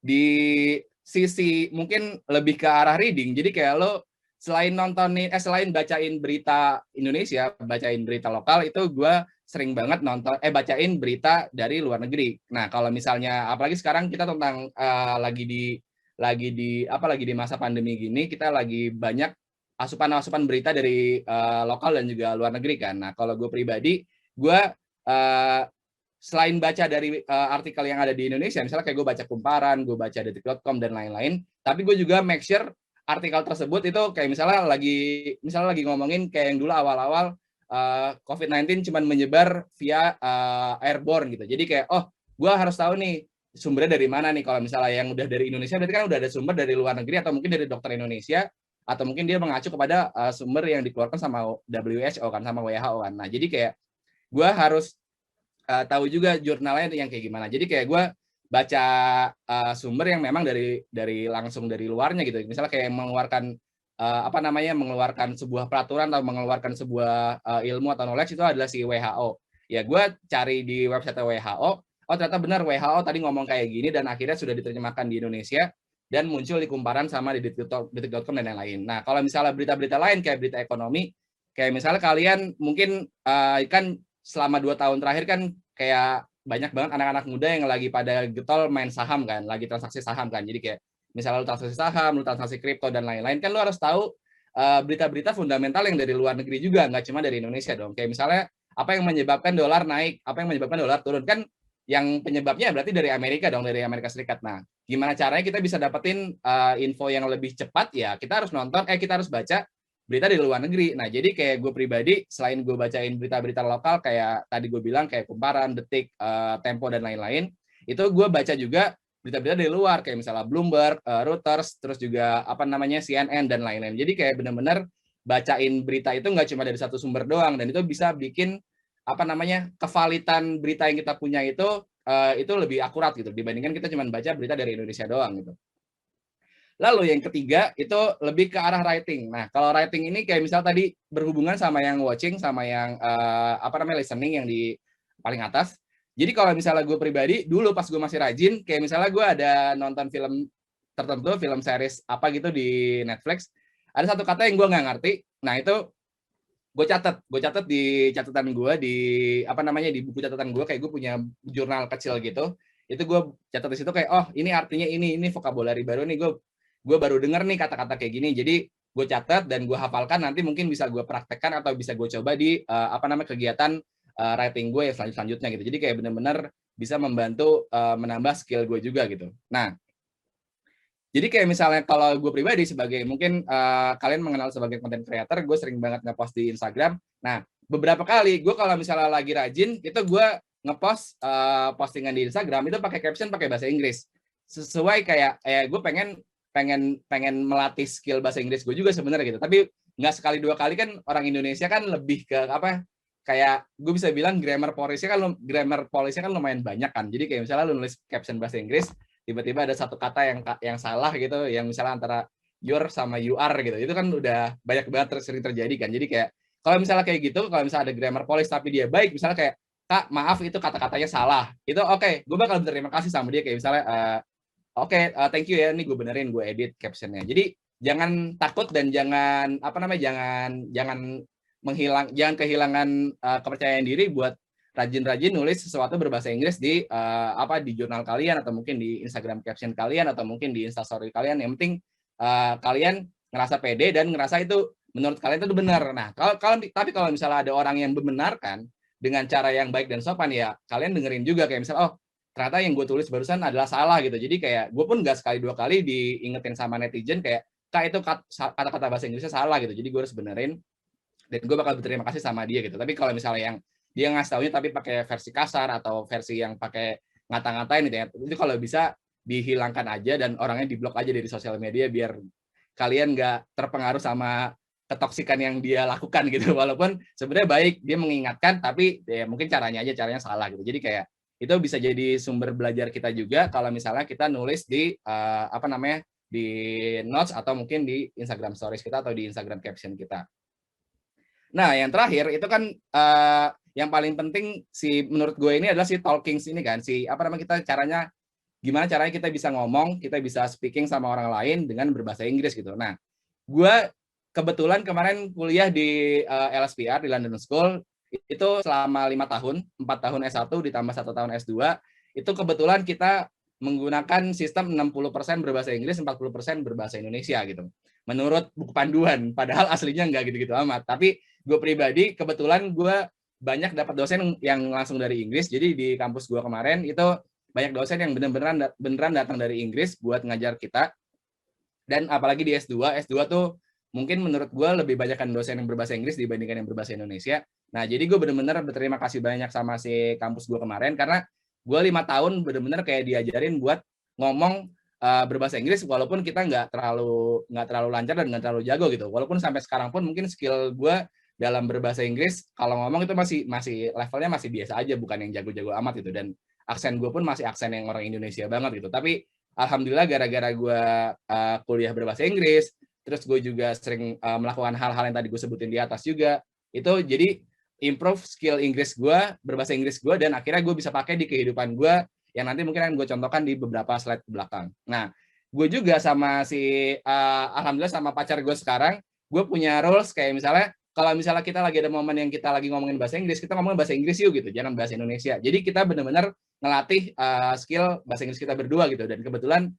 di sisi mungkin lebih ke arah reading. Jadi kayak lo selain selain bacain berita Indonesia, bacain berita lokal, itu gue sering banget bacain berita dari luar negeri. Nah, kalau misalnya apalagi sekarang kita lagi di masa pandemi gini, kita lagi banyak asupan-asupan berita dari lokal dan juga luar negeri kan. Nah, kalau gue pribadi, gue selain baca dari artikel yang ada di Indonesia, misalnya kayak gue baca Kumparan, gue baca detik.com dan lain-lain, tapi gue juga make sure artikel tersebut itu kayak misalnya lagi ngomongin kayak yang dulu awal-awal COVID-19 cuma menyebar via airborne gitu. Jadi kayak gue harus tahu nih sumbernya dari mana nih. Kalau misalnya yang udah dari Indonesia berarti kan udah ada sumber dari luar negeri atau mungkin dari dokter Indonesia, atau mungkin dia mengacu kepada sumber yang dikeluarkan sama WHO kan, sama WHO kan. Nah, jadi kayak gue harus tahu juga jurnalnya yang kayak gimana. Jadi kayak gue baca sumber yang memang dari langsung dari luarnya gitu. Misalnya kayak mengeluarkan mengeluarkan sebuah peraturan atau mengeluarkan sebuah ilmu atau knowledge itu adalah si WHO. Ya gue cari di website WHO, ternyata benar WHO tadi ngomong kayak gini dan akhirnya sudah diterjemahkan di Indonesia dan muncul di Kumparan sama di detik.com dan lain-lain. Nah, kalau misalnya berita-berita lain kayak berita ekonomi, kayak misalnya kalian mungkin kan selama 2 tahun terakhir kan kayak banyak banget anak-anak muda yang lagi pada getol main saham kan, lagi transaksi saham kan. Jadi kayak misalnya lu transaksi saham, lu transaksi kripto dan lain-lain, kan lu harus tahu berita-berita fundamental yang dari luar negeri juga, nggak cuma dari Indonesia dong. Kayak misalnya apa yang menyebabkan dolar naik, apa yang menyebabkan dolar turun, kan yang penyebabnya berarti dari Amerika dong, dari Amerika Serikat. Nah, gimana caranya kita bisa dapetin info yang lebih cepat? Ya kita harus kita harus baca berita di luar negeri. Nah, jadi kayak gue pribadi, selain gue bacain berita-berita lokal kayak tadi gue bilang kayak Kumparan, Detik, Tempo dan lain-lain, itu gue baca juga berita-berita dari luar kayak misalnya Bloomberg, Reuters, terus juga CNN dan lain-lain. Jadi kayak benar-benar bacain berita itu nggak cuma dari satu sumber doang, dan itu bisa bikin kevalitan berita yang kita punya itu lebih akurat gitu dibandingkan kita cuma baca berita dari Indonesia doang gitu. Lalu yang ketiga itu lebih ke arah writing. Nah, kalau writing ini kayak misal tadi berhubungan sama yang watching, sama yang listening yang di paling atas. Jadi kalau misalnya gue pribadi, dulu pas gue masih rajin, kayak misalnya gue ada nonton film tertentu, film series apa gitu di Netflix, ada satu kata yang gue nggak ngerti. Nah, itu gue catat di catatan gue, di buku catatan gue, kayak gue punya jurnal kecil gitu. Itu gue catat di situ kayak, ini artinya ini vocabulary baru nih, gue baru denger nih kata-kata kayak gini. Jadi gue catat dan gue hafalkan, nanti mungkin bisa gue praktekkan atau bisa gue coba di kegiatan writing gue yang selanjutnya gitu. Jadi kayak benar-benar bisa membantu menambah skill gue juga gitu. Nah, jadi kayak misalnya kalau gue pribadi sebagai mungkin kalian mengenal sebagai content creator, gue sering banget ngepost di Instagram. Nah, beberapa kali gue kalau misalnya lagi rajin, itu gue ngepost postingan di Instagram itu pakai caption pakai bahasa Inggris. Sesuai kayak gue pengen melatih skill bahasa Inggris gue juga sebenarnya gitu. Tapi nggak sekali 2 kali kan, orang Indonesia kan lebih ke kayak gue bisa bilang grammar policy-nya kan lumayan banyak kan. Jadi kayak misalnya lu nulis caption bahasa Inggris, tiba-tiba ada satu kata yang salah gitu, yang misalnya antara your sama you are gitu. Itu kan udah banyak banget sering terjadi kan. Jadi kayak kalau misalnya kayak gitu, kalau misalnya ada grammar policy tapi dia baik, misalnya kayak, Kak, maaf itu kata-katanya salah. Itu oke, gue bakal berterima kasih sama dia kayak misalnya thank you ya, ini gue benerin, gue edit captionnya. Jadi jangan takut dan jangan kehilangan kepercayaan diri buat rajin-rajin nulis sesuatu berbahasa Inggris di jurnal kalian, atau mungkin di Instagram caption kalian, atau mungkin di Instastory kalian. Yang penting kalian ngerasa pede dan ngerasa itu menurut kalian itu benar. Nah, tapi kalau misalnya ada orang yang membenarkan dengan cara yang baik dan sopan, ya kalian dengerin juga kayak misalnya, ternyata yang gue tulis barusan adalah salah gitu. Jadi kayak gue pun nggak sekali 2 kali diingetin sama netizen kayak, Kak, itu kata-kata bahasa Inggrisnya salah gitu. Jadi gue harus benerin dan gue bakal berterima kasih sama dia gitu. Tapi kalau misalnya yang dia ngasih taunya tapi pakai versi kasar atau versi yang pakai ngata-ngatain gitu ya, itu kalau bisa dihilangkan aja dan orangnya diblok aja dari sosial media biar kalian nggak terpengaruh sama ketoksikan yang dia lakukan gitu. Walaupun sebenarnya baik, dia mengingatkan, tapi ya mungkin caranya salah gitu. Jadi kayak itu bisa jadi sumber belajar kita juga kalau misalnya kita nulis di di notes atau mungkin di Instagram stories kita atau di Instagram caption kita. Nah, yang terakhir itu kan yang paling penting menurut gue ini adalah si talkings ini kan, gimana caranya kita bisa ngomong, kita bisa speaking sama orang lain dengan berbahasa Inggris gitu. Nah, gue kebetulan kemarin kuliah di LSPR di London School itu selama 5 tahun, 4 tahun S1 ditambah 1 tahun S2, itu kebetulan kita menggunakan sistem 60% berbahasa Inggris, 40% berbahasa Indonesia gitu. menurut buku panduan, padahal aslinya nggak gitu-gitu amat. Tapi gue pribadi kebetulan gue banyak dapat dosen yang langsung dari Inggris. Jadi di kampus gue kemarin itu banyak dosen yang beneran datang dari Inggris buat ngajar kita. Dan apalagi di S2 tuh mungkin menurut gue lebih banyak kan dosen yang berbahasa Inggris dibandingkan yang berbahasa Indonesia. Nah, jadi gue bener-bener berterima kasih banyak sama si kampus gue kemarin, karena gue 5 tahun bener-bener kayak diajarin buat ngomong berbahasa Inggris, walaupun kita nggak terlalu lancar dan nggak terlalu jago gitu. Walaupun sampai sekarang pun mungkin skill gue dalam berbahasa Inggris kalau ngomong itu masih levelnya masih biasa aja, bukan yang jago-jago amat gitu. Dan aksen gue pun masih aksen yang orang Indonesia banget gitu. Tapi alhamdulillah gara-gara gue kuliah berbahasa Inggris, terus gue juga sering melakukan hal-hal yang tadi gue sebutin di atas juga, itu jadi improve skill Inggris gue, berbahasa Inggris gue, dan akhirnya gue bisa pakai di kehidupan gue yang nanti mungkin akan gue contohkan di beberapa slide ke belakang. Nah, gue juga sama alhamdulillah sama pacar gue sekarang, gue punya rules kayak misalnya, kalau misalnya kita lagi ada momen yang kita lagi ngomongin bahasa Inggris, kita ngomongin bahasa Inggris yuk gitu, jangan bahasa Indonesia. Jadi kita benar-benar ngelatih skill bahasa Inggris kita berdua gitu. Dan kebetulan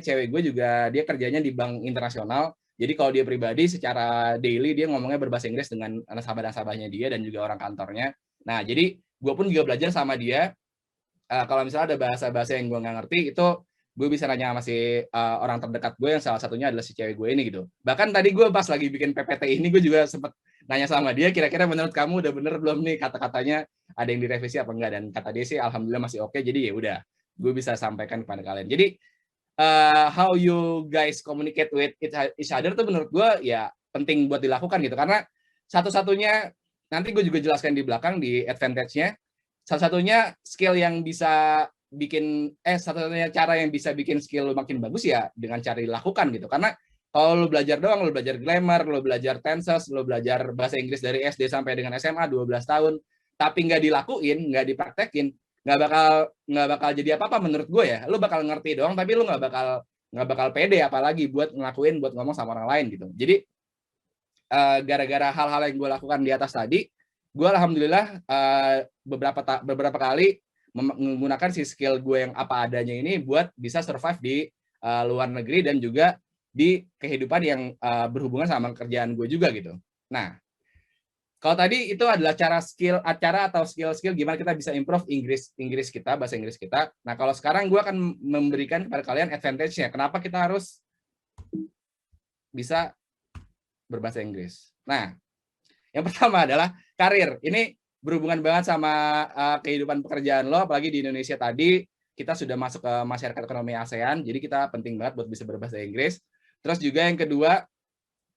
cewek gue juga dia kerjanya di bank internasional. Jadi kalau dia pribadi secara daily dia ngomongnya berbahasa Inggris dengan nasabah-nasabahnya dia dan juga orang kantornya. Nah, jadi gue pun juga belajar sama dia. Kalau misalnya ada bahasa-bahasa yang gue nggak ngerti, itu gue bisa nanya sama si orang terdekat gue yang salah satunya adalah si cewek gue ini gitu. Bahkan tadi gue pas lagi bikin PPT ini, gue juga sempat nanya sama dia, kira-kira menurut kamu udah bener belum nih kata-katanya, ada yang direvisi apa enggak, dan kata dia sih alhamdulillah masih oke. Jadi ya udah, gue bisa sampaikan kepada kalian. Jadi how you guys communicate with each other tuh menurut gue ya penting buat dilakukan gitu, karena satu-satunya nanti gue juga jelaskan di belakang di advantage-nya, satu-satunya skill yang bisa bikin satu-satunya cara yang bisa bikin skill lu makin bagus ya dengan cara dilakukan gitu. Karena kalau lu belajar doang, lu belajar grammar, lu belajar tenses, lu belajar bahasa Inggris dari SD sampai dengan SMA 12 tahun, tapi nggak dilakuin, nggak dipraktekin, nggak bakal jadi apa-apa menurut gue ya. Lu bakal ngerti doang, tapi lu nggak bakal pede apalagi buat ngelakuin, buat ngomong sama orang lain gitu. Jadi gara-gara hal-hal yang gue lakukan di atas tadi, gue alhamdulillah beberapa kali menggunakan si skill gue yang apa adanya ini buat bisa survive di luar negeri dan juga di kehidupan yang berhubungan sama kerjaan gue juga gitu. Nah, kalau tadi itu adalah acara atau skill gimana kita bisa improve Inggris kita, bahasa Inggris kita. Nah, kalau sekarang gue akan memberikan kepada kalian advantage-nya. Kenapa kita harus bisa berbahasa Inggris? Nah, yang pertama adalah karir. Ini berhubungan banget sama kehidupan pekerjaan lo, apalagi di Indonesia tadi kita sudah masuk ke masyarakat ekonomi ASEAN, jadi kita penting banget buat bisa berbahasa Inggris. Terus juga yang kedua,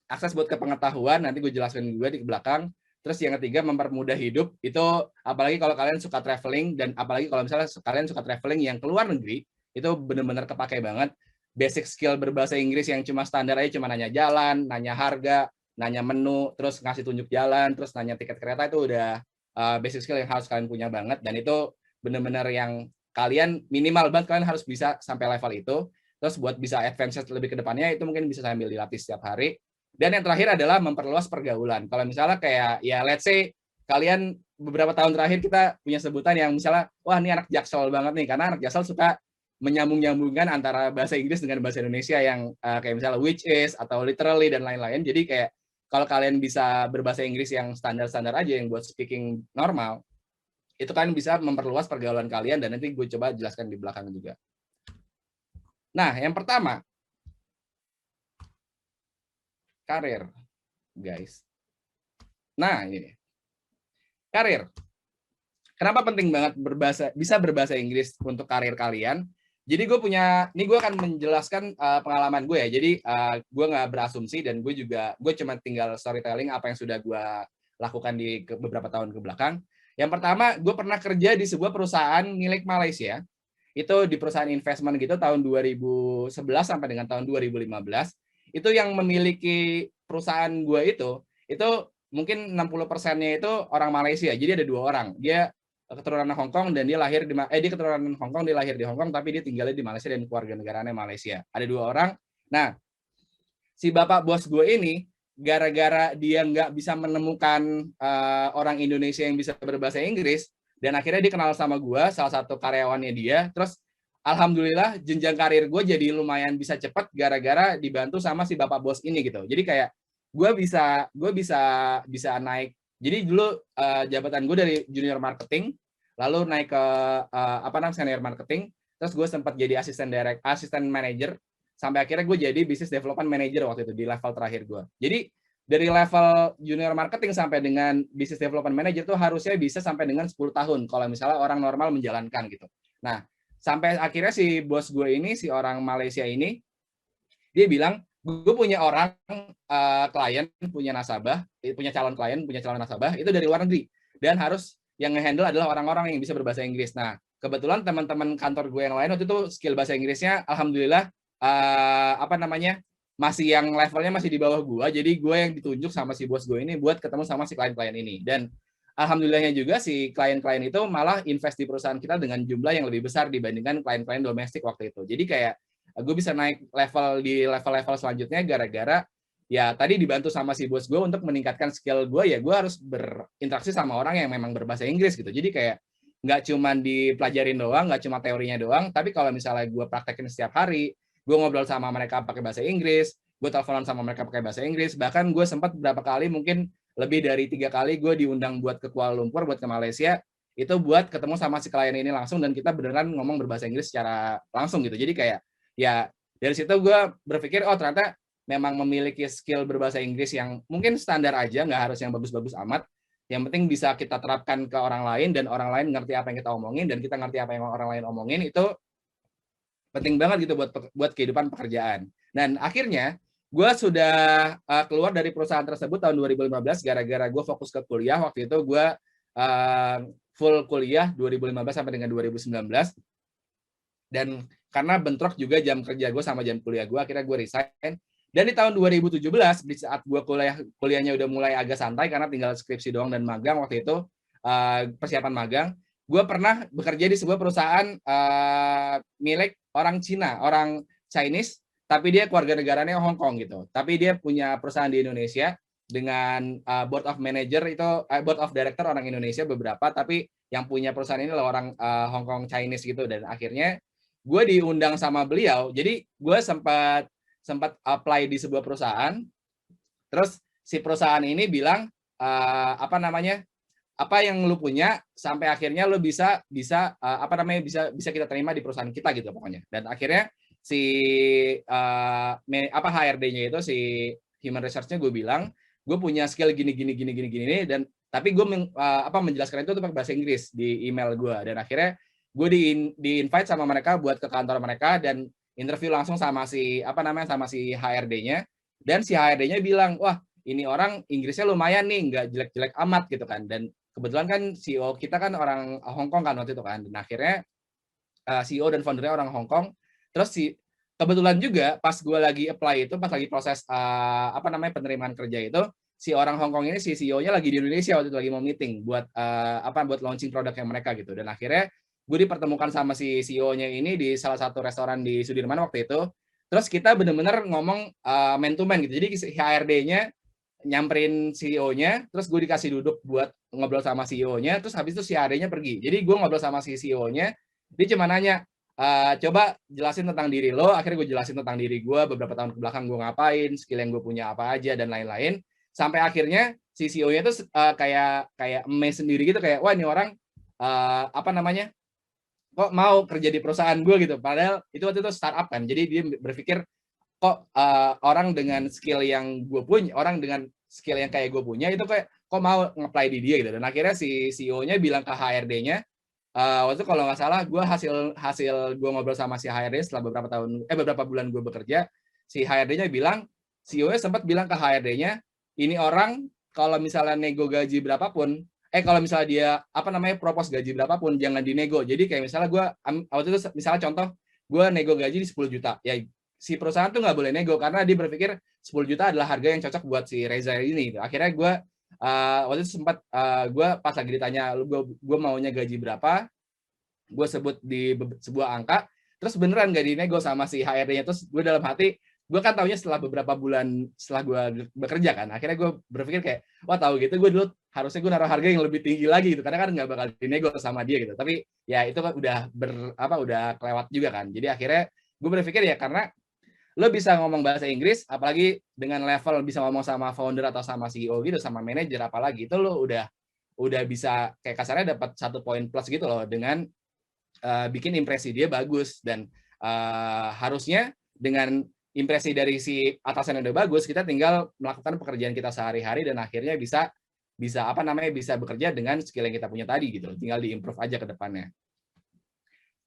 akses buat kepengetahuan, nanti gue jelaskan juga di belakang. Terus yang ketiga, mempermudah hidup, itu apalagi kalau kalian suka traveling, dan apalagi kalau misalnya kalian suka traveling yang keluar negeri, itu benar-benar kepake banget. Basic skill berbahasa Inggris yang cuma standar aja, cuma nanya jalan, nanya harga, nanya menu, terus ngasih tunjuk jalan, terus nanya tiket kereta, itu udah basic skill yang harus kalian punya banget, dan itu benar-benar yang kalian minimal banget kalian harus bisa sampai level itu. Terus buat bisa advance lebih ke depannya itu mungkin bisa sambil dilatih setiap hari. Dan yang terakhir adalah memperluas pergaulan. Kalau misalnya kayak ya let's say kalian beberapa tahun terakhir kita punya sebutan yang misalnya wah ini anak Jaksel banget nih, karena anak Jaksel suka menyambung-nyambungkan antara bahasa Inggris dengan bahasa Indonesia yang kayak misalnya which is atau literally dan lain-lain. Jadi kayak kalau kalian bisa berbahasa Inggris yang standar-standar aja yang buat speaking normal, itu kalian bisa memperluas pergaulan kalian, dan nanti gue coba jelaskan di belakang juga. Nah, yang pertama, karir, guys. Nah, ini karir. Kenapa penting banget bisa berbahasa Inggris untuk karir kalian? Jadi gue akan menjelaskan pengalaman gue ya. Jadi gue nggak berasumsi, dan gue cuma tinggal storytelling apa yang sudah gue lakukan di beberapa tahun ke belakang. Yang pertama, gue pernah kerja di sebuah perusahaan milik Malaysia. Itu di perusahaan investment gitu tahun 2011 sampai dengan tahun 2015. Itu yang memiliki perusahaan gue itu mungkin 60%-nya itu orang Malaysia. Jadi ada 2 orang. Dia keturunan Hong Kong dan dia lahir dia keturunan Hong Kong, dia lahir di Hong Kong tapi dia tinggalnya di Malaysia dan keluarga negaranya Malaysia. Ada 2 orang. Nah, si bapak bos gue ini gara-gara dia nggak bisa menemukan orang Indonesia yang bisa berbahasa Inggris, dan akhirnya dia kenal sama gue, salah satu karyawannya dia. Terus alhamdulillah jenjang karir gue jadi lumayan bisa cepat gara-gara dibantu sama si bapak bos ini gitu. Jadi kayak gue bisa naik. Jadi dulu jabatan gue dari junior marketing, lalu naik ke senior marketing, terus gue sempat jadi asisten manager, sampai akhirnya gue jadi business development manager waktu itu di level terakhir gue. Jadi dari level junior marketing sampai dengan business development manager tuh harusnya bisa sampai dengan 10 tahun kalau misalnya orang normal menjalankan gitu. Nah, sampai akhirnya si bos gue ini, si orang Malaysia ini, dia bilang, gue punya orang klien, punya calon klien, punya calon nasabah, itu dari luar negeri. Dan harus yang nge-handle adalah orang-orang yang bisa berbahasa Inggris. Nah, kebetulan teman-teman kantor gue yang lain waktu itu skill bahasa Inggrisnya, alhamdulillah, masih yang levelnya masih di bawah gue. Jadi gue yang ditunjuk sama si bos gue ini buat ketemu sama si klien-klien ini. Dan alhamdulillahnya juga si klien-klien itu malah invest di perusahaan kita dengan jumlah yang lebih besar dibandingkan klien-klien domestik waktu itu. Jadi kayak gue bisa naik level di level-level selanjutnya gara-gara ya tadi dibantu sama si bos gue untuk meningkatkan skill gue, ya gue harus berinteraksi sama orang yang memang berbahasa Inggris gitu. Jadi kayak nggak cuma dipelajarin doang, nggak cuma teorinya doang, tapi kalau misalnya gue praktekin setiap hari, gue ngobrol sama mereka pakai bahasa Inggris, gue teleponan sama mereka pakai bahasa Inggris, bahkan gue sempat beberapa kali, mungkin lebih dari 3 kali gue diundang buat ke Kuala Lumpur, buat ke Malaysia, itu buat ketemu sama si klien ini langsung, dan kita beneran ngomong berbahasa Inggris secara langsung gitu. Jadi kayak ya dari situ gue berpikir, oh ternyata memang memiliki skill berbahasa Inggris yang mungkin standar aja, nggak harus yang bagus-bagus amat, yang penting bisa kita terapkan ke orang lain, dan orang lain ngerti apa yang kita omongin, dan kita ngerti apa yang orang lain omongin, itu penting banget gitu buat kehidupan pekerjaan. Dan akhirnya gue sudah keluar dari perusahaan tersebut tahun 2015 gara-gara gue fokus ke kuliah. Waktu itu gue full kuliah 2015 sampai dengan 2019. Dan karena bentrok juga jam kerja gue sama jam kuliah gue, akhirnya gue resign. Dan di tahun 2017, di saat gue kuliahnya udah mulai agak santai karena tinggal skripsi doang dan magang waktu itu, persiapan magang, gue pernah bekerja di sebuah perusahaan milik orang Cina, orang Chinese, tapi dia keluarga negaranya Hong Kong gitu. Tapi dia punya perusahaan di Indonesia dengan board of manager itu, board of director orang Indonesia beberapa, tapi yang punya perusahaan ini adalah orang Hong Kong Chinese gitu. Dan akhirnya gue diundang sama beliau, jadi gue sempat apply di sebuah perusahaan, terus si perusahaan ini bilang apa yang lu punya sampai akhirnya lu bisa kita terima di perusahaan kita gitu pokoknya. Dan akhirnya si HRD-nya itu, si human resource-nya, gue bilang gue punya skill gini dan tapi gue menjelaskan itu pakai bahasa Inggris di email gue. Dan akhirnya gue di-invite sama mereka buat ke kantor mereka dan interview langsung sama si HRD-nya, dan si HRD-nya bilang, wah ini orang Inggrisnya lumayan nih, nggak jelek-jelek amat gitu kan. Dan kebetulan kan CEO kita kan orang Hong Kong kan waktu itu kan. Dan akhirnya CEO dan foundernya orang Hong Kong. Terus kebetulan juga pas gue lagi apply itu, pas lagi proses penerimaan kerja itu, si orang Hong Kong ini, si CEO-nya lagi di Indonesia waktu itu, lagi mau meeting buat buat launching produknya mereka gitu. Dan akhirnya gue dipertemukan sama si CEO-nya ini di salah satu restoran di Sudirman waktu itu. Terus kita bener-bener ngomong man to man gitu. Jadi si HRD-nya nyamperin CEO-nya, terus gue dikasih duduk buat ngobrol sama CEO-nya, terus habis itu si HRD-nya pergi. Jadi gue ngobrol sama si CEO-nya, dia cuma nanya, coba jelasin tentang diri lo. Akhirnya gue jelasin tentang diri gue, beberapa tahun kebelakang gue ngapain, skill yang gue punya apa aja, dan lain-lain. Sampai akhirnya si CEO-nya tuh kayak amazed sendiri gitu, kayak wah ini orang kok mau kerja di perusahaan gue gitu. Padahal itu waktu itu startup kan, jadi dia berpikir kok orang dengan skill yang gue punya, orang dengan skill yang kayak gue punya itu kok mau nge-apply di dia gitu. Dan akhirnya si CEO-nya bilang ke HRD-nya, waktu itu kalau nggak salah gue hasil gue ngobrol sama si HRD setelah beberapa bulan gue bekerja, si HRD-nya bilang, CEO-nya sempat bilang ke HRD-nya, ini orang kalau misalnya nego gaji berapapun, kalau misalnya dia propose gaji berapapun, jangan dinego. Jadi kayak misalnya gue waktu itu misalnya contoh gue nego gaji di 10 juta, ya si perusahaan tuh nggak boleh nego karena dia berpikir 10 juta adalah harga yang cocok buat si Reza ini. Akhirnya gue waktu itu sempat gue pas lagi ditanya gue maunya gaji berapa, gue sebut di sebuah angka, terus beneran nggak dinego sama si HRD-nya. Terus gue dalam hati, gue kan taunya setelah beberapa bulan setelah gue bekerja kan, akhirnya gue berpikir kayak, wah tahu gitu gue dulu harusnya gue naruh harga yang lebih tinggi lagi gitu, karena kan nggak bakal dinego sama dia gitu. Tapi ya itu kan udah kelewat juga kan. Jadi akhirnya gue berpikir ya karena lo bisa ngomong bahasa Inggris, apalagi dengan level bisa ngomong sama founder atau sama CEO gitu, sama manajer apalagi, itu lo udah bisa kayak kasarnya dapat 1 poin plus gitu loh dengan bikin impresi dia bagus. Dan harusnya dengan impresi dari si atasan yang udah bagus, kita tinggal melakukan pekerjaan kita sehari-hari dan akhirnya bisa bekerja dengan skill yang kita punya tadi gitu. Tinggal diimprove aja ke depannya.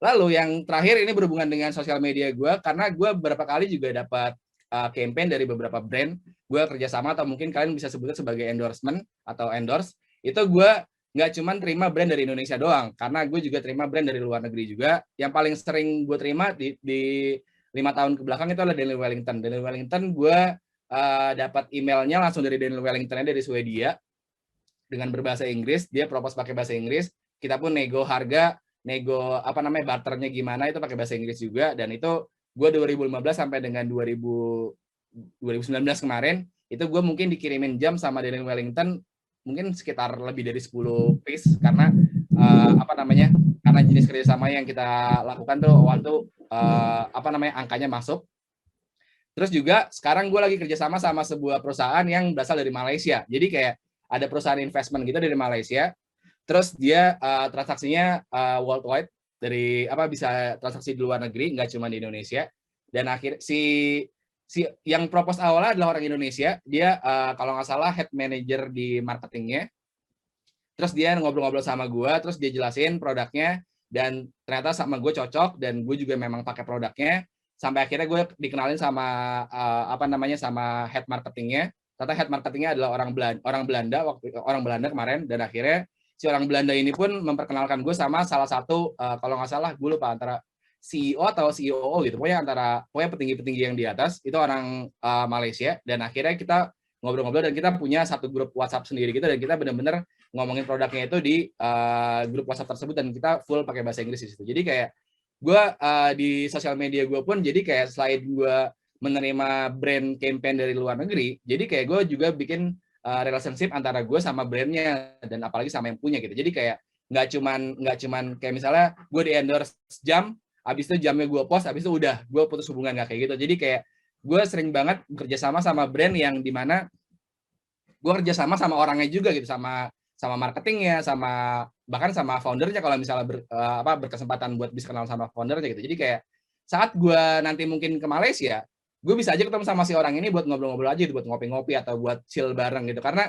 Lalu yang terakhir ini berhubungan dengan sosial media gue, karena gue beberapa kali juga dapat campaign dari beberapa brand, gue kerjasama atau mungkin kalian bisa sebutnya sebagai endorsement atau endorse. Itu gue nggak cuma terima brand dari Indonesia doang, karena gue juga terima brand dari luar negeri juga. Yang paling sering gue terima di 5 tahun ke belakang itu adalah Daniel Wellington. Daniel Wellington gue dapat emailnya langsung dari Daniel Wellington dari Swedia dengan berbahasa Inggris. Dia propose pakai bahasa Inggris. Kita pun nego harga, barternya gimana itu pakai bahasa Inggris juga. Dan itu gue 2015 sampai dengan 2019 kemarin itu gue mungkin dikirimin jam sama Daniel Wellington mungkin sekitar lebih dari 10 piece, karena karena jenis kerjasama yang kita lakukan tuh waktu angkanya masuk. Terus juga sekarang gue lagi kerjasama sama sebuah perusahaan yang berasal dari Malaysia. Jadi kayak ada perusahaan investment gitu dari Malaysia. Terus dia transaksinya worldwide, dari bisa transaksi di luar negeri, nggak cuma di Indonesia. Dan akhir si yang propose awalnya adalah orang Indonesia. Dia kalau nggak salah head manager di marketingnya. Terus dia ngobrol-ngobrol sama gue, terus dia jelasin produknya, dan ternyata sama gue cocok, dan gue juga memang pakai produknya. Sampai akhirnya gue dikenalin sama sama head marketingnya. Ternyata head marketingnya adalah orang Belanda kemarin, dan akhirnya si orang Belanda ini pun memperkenalkan gue sama salah satu kalau nggak salah gue lupa antara CEO atau COO gitu, pokoknya petinggi-petinggi yang di atas itu orang Malaysia. Dan akhirnya kita ngobrol-ngobrol dan kita punya satu grup WhatsApp sendiri gitu, dan kita benar-benar ngomongin produknya itu di grup WhatsApp tersebut, dan kita full pakai bahasa Inggris di situ. Jadi kayak gue di sosial media gue pun jadi kayak selain gue menerima brand campaign dari luar negeri, jadi kayak gue juga bikin relationship antara gue sama brandnya, dan apalagi sama yang punya gitu. Jadi kayak nggak cuman kayak misalnya gue di endorse jam, habis itu jamnya gue post, habis itu udah gue putus hubungan, nggak kayak gitu. Jadi kayak gue sering banget bekerja sama brand yang dimana gue kerja sama orangnya juga gitu, sama marketingnya, bahkan sama foundernya kalau misalnya berkesempatan buat bisa kenal sama foundernya gitu. Jadi kayak saat gue nanti mungkin ke Malaysia, gue bisa aja ketemu sama si orang ini buat ngobrol-ngobrol aja, buat ngopi-ngopi atau buat chill bareng gitu, karena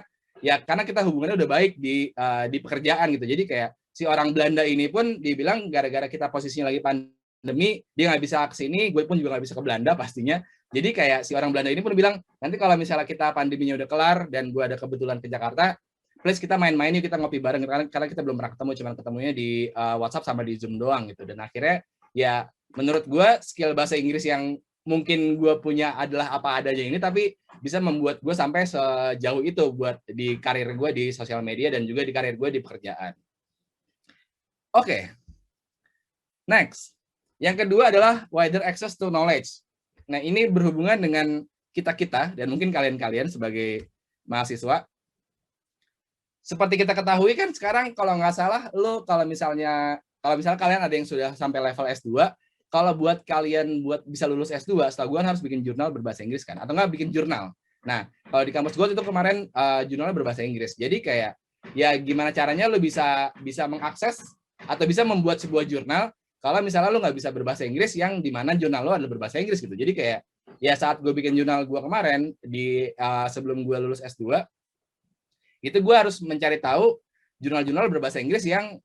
kita hubungannya udah baik di pekerjaan gitu. Jadi kayak si orang Belanda ini pun dibilang gara-gara kita posisinya lagi pandemi, dia nggak bisa ke sini, gue pun juga nggak bisa ke Belanda pastinya. Jadi kayak si orang Belanda ini pun bilang, nanti kalau misalnya kita pandeminya udah kelar dan gue ada kebetulan ke Jakarta, please kita main-main yuk, kita ngopi bareng, karena kita belum pernah ketemu, cuma ketemunya di WhatsApp sama di Zoom doang gitu. Dan akhirnya ya menurut gue skill bahasa Inggris yang mungkin gue punya adalah apa adanya ini, tapi bisa membuat gue sampai sejauh itu buat di karir gue di sosial media dan juga di karir gue di pekerjaan. Oke. Next. Yang kedua adalah wider access to knowledge. Nah, ini berhubungan dengan kita-kita dan mungkin kalian-kalian sebagai mahasiswa. Seperti kita ketahui kan sekarang kalau nggak salah, kalau misalnya kalian ada yang sudah sampai level S2, kalau buat kalian bisa lulus S2, setahu gue harus bikin jurnal berbahasa Inggris kan, atau nggak bikin jurnal. Nah, kalau di kampus gue itu kemarin jurnalnya berbahasa Inggris. Jadi kayak ya gimana caranya lo bisa mengakses atau bisa membuat sebuah jurnal kalau misalnya lo nggak bisa berbahasa Inggris, yang dimana jurnal lo adalah berbahasa Inggris gitu. Jadi kayak ya saat gue bikin jurnal gue kemarin sebelum gue lulus S2, itu gue harus mencari tahu jurnal-jurnal berbahasa Inggris yang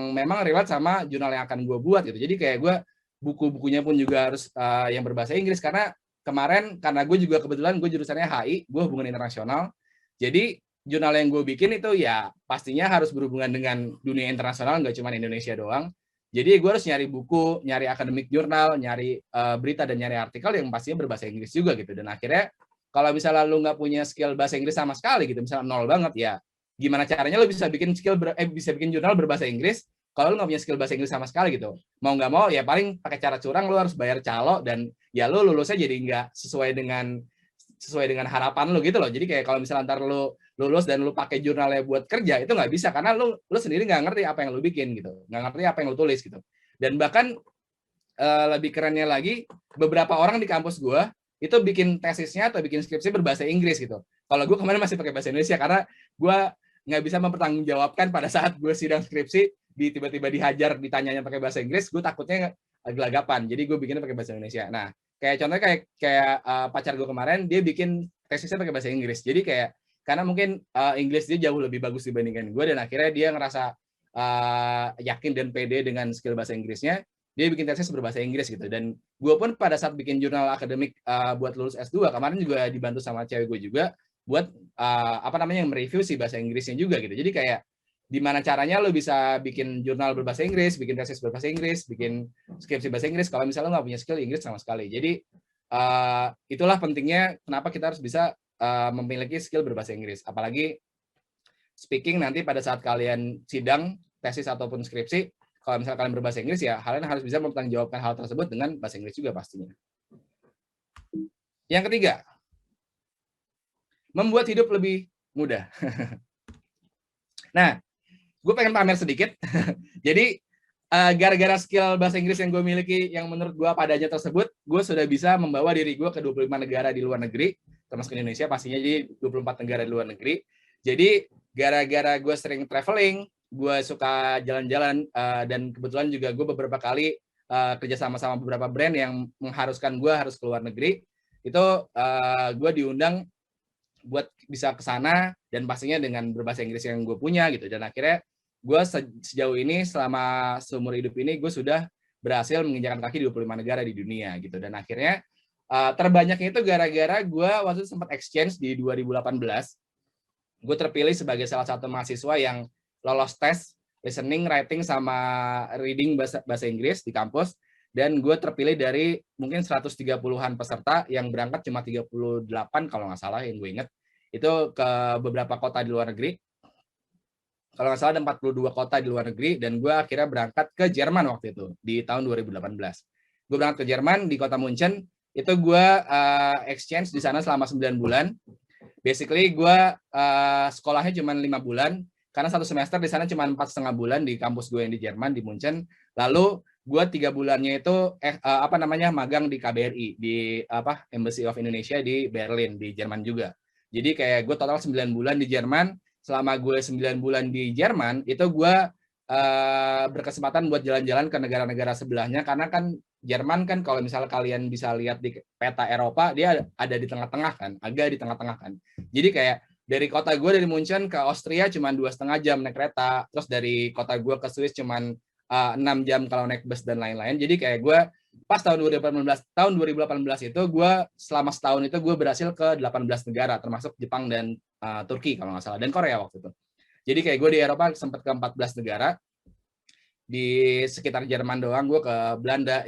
memang relate sama jurnal yang akan gue buat gitu. Jadi kayak gue buku-bukunya pun juga harus yang berbahasa Inggris, karena karena gue juga kebetulan gue jurusannya HI, gue hubungan internasional. Jadi jurnal yang gue bikin itu ya pastinya harus berhubungan dengan dunia internasional, nggak cuma Indonesia doang. Jadi gue harus nyari buku, nyari akademik jurnal, nyari berita dan nyari artikel yang pastinya berbahasa Inggris juga gitu. Dan akhirnya kalau misalnya lu nggak punya skill bahasa Inggris sama sekali gitu, misalnya nol banget, ya gimana caranya lu bisa bikin jurnal berbahasa Inggris kalau lu nggak punya skill bahasa Inggris sama sekali gitu, mau nggak mau ya paling pakai cara curang, lu harus bayar calo, dan ya lu lulusnya jadi nggak sesuai dengan harapan lu gitu loh. Jadi kayak kalau misalnya ntar lu lulus dan lu pakai jurnalnya buat kerja, itu nggak bisa karena lu sendiri nggak ngerti apa yang lu bikin gitu, nggak ngerti apa yang lu tulis gitu. Dan bahkan lebih kerennya lagi, beberapa orang di kampus gue itu bikin tesisnya atau bikin skripsi berbahasa Inggris gitu. Kalau gue kemarin masih pakai bahasa Indonesia karena gue nggak bisa mempertanggungjawabkan pada saat gue sidang skripsi tiba-tiba dihajar ditanyanya pakai bahasa Inggris, gue takutnya gelagapan. Jadi gue bikinnya pakai bahasa Indonesia. Nah, kayak contohnya kayak pacar gue kemarin, dia bikin tesisnya pakai bahasa Inggris. Jadi kayak karena mungkin Inggris dia jauh lebih bagus dibandingkan gue, dan akhirnya dia ngerasa yakin dan pede dengan skill bahasa Inggrisnya, dia bikin tesis berbahasa Inggris gitu. Dan gue pun pada saat bikin jurnal akademik buat lulus S2 kemarin juga dibantu sama cewek gue juga buat mereview si bahasa Inggrisnya juga gitu. Jadi kayak gimana caranya lo bisa bikin jurnal berbahasa Inggris, bikin tesis berbahasa Inggris, bikin skripsi bahasa Inggris kalau misalnya lo nggak punya skill Inggris sama sekali. Jadi itulah pentingnya kenapa kita harus bisa memiliki skill berbahasa Inggris. Apalagi speaking nanti pada saat kalian sidang, tesis ataupun skripsi, kalau misalnya kalian berbahasa Inggris ya kalian harus bisa mempertanggungjawabkan hal tersebut dengan bahasa Inggris juga pastinya. Yang ketiga, membuat hidup lebih mudah. Nah, gue pengen pamer sedikit. Jadi gara-gara skill bahasa Inggris yang gue miliki, yang menurut gue padanya tersebut, gue sudah bisa membawa diri gue ke 25 negara di luar negeri, termasuk Indonesia pastinya, jadi 24 negara di luar negeri. Jadi gara-gara gue sering traveling, gue suka jalan-jalan, dan kebetulan juga gue beberapa kali kerja sama beberapa brand yang mengharuskan gue harus keluar negeri, itu gue diundang buat bisa ke sana, dan pastinya dengan berbahasa Inggris yang gue punya gitu. Dan akhirnya gue sejauh ini selama seumur hidup ini gue sudah berhasil menginjakan kaki di 25 negara di dunia gitu. Dan akhirnya terbanyaknya itu gara-gara gue waktu itu sempat exchange di 2018. Gue terpilih sebagai salah satu mahasiswa yang lolos tes listening, writing, sama reading bahasa Inggris di kampus, dan gue terpilih dari mungkin 130-an peserta yang berangkat cuma 38 kalau nggak salah yang gue inget, itu ke beberapa kota di luar negeri. Kalau nggak salah ada 42 kota di luar negeri, dan gue akhirnya berangkat ke Jerman waktu itu di tahun 2018. Gue berangkat ke Jerman di kota Munchen, itu gue exchange di sana selama 9 bulan. Basically gue sekolahnya cuma 5 bulan, karena satu semester di sana cuma 4,5 bulan di kampus gue yang di Jerman, di Munchen. Lalu gue 3 bulannya itu magang di KBRI, di Embassy of Indonesia di Berlin, di Jerman juga. Jadi kayak gue total 9 bulan di Jerman. Selama gue 9 bulan di Jerman, itu gue berkesempatan buat jalan-jalan ke negara-negara sebelahnya, karena kan Jerman kan kalau misalnya kalian bisa lihat di peta Eropa, dia ada di tengah-tengah kan, agak di tengah-tengah kan. Jadi kayak dari kota gue dari Munchen ke Austria cuma 2,5 jam naik kereta, terus dari kota gue ke Swiss cuma 6 jam kalau naik bus dan lain-lain. Jadi kayak gue pas tahun 2018 itu gue selama setahun itu gue berhasil ke 18 negara, termasuk Jepang dan Turki kalau nggak salah, dan Korea waktu itu. Jadi kayak gue di Eropa sempat ke 14 negara. Di sekitar Jerman doang gue ke Belanda,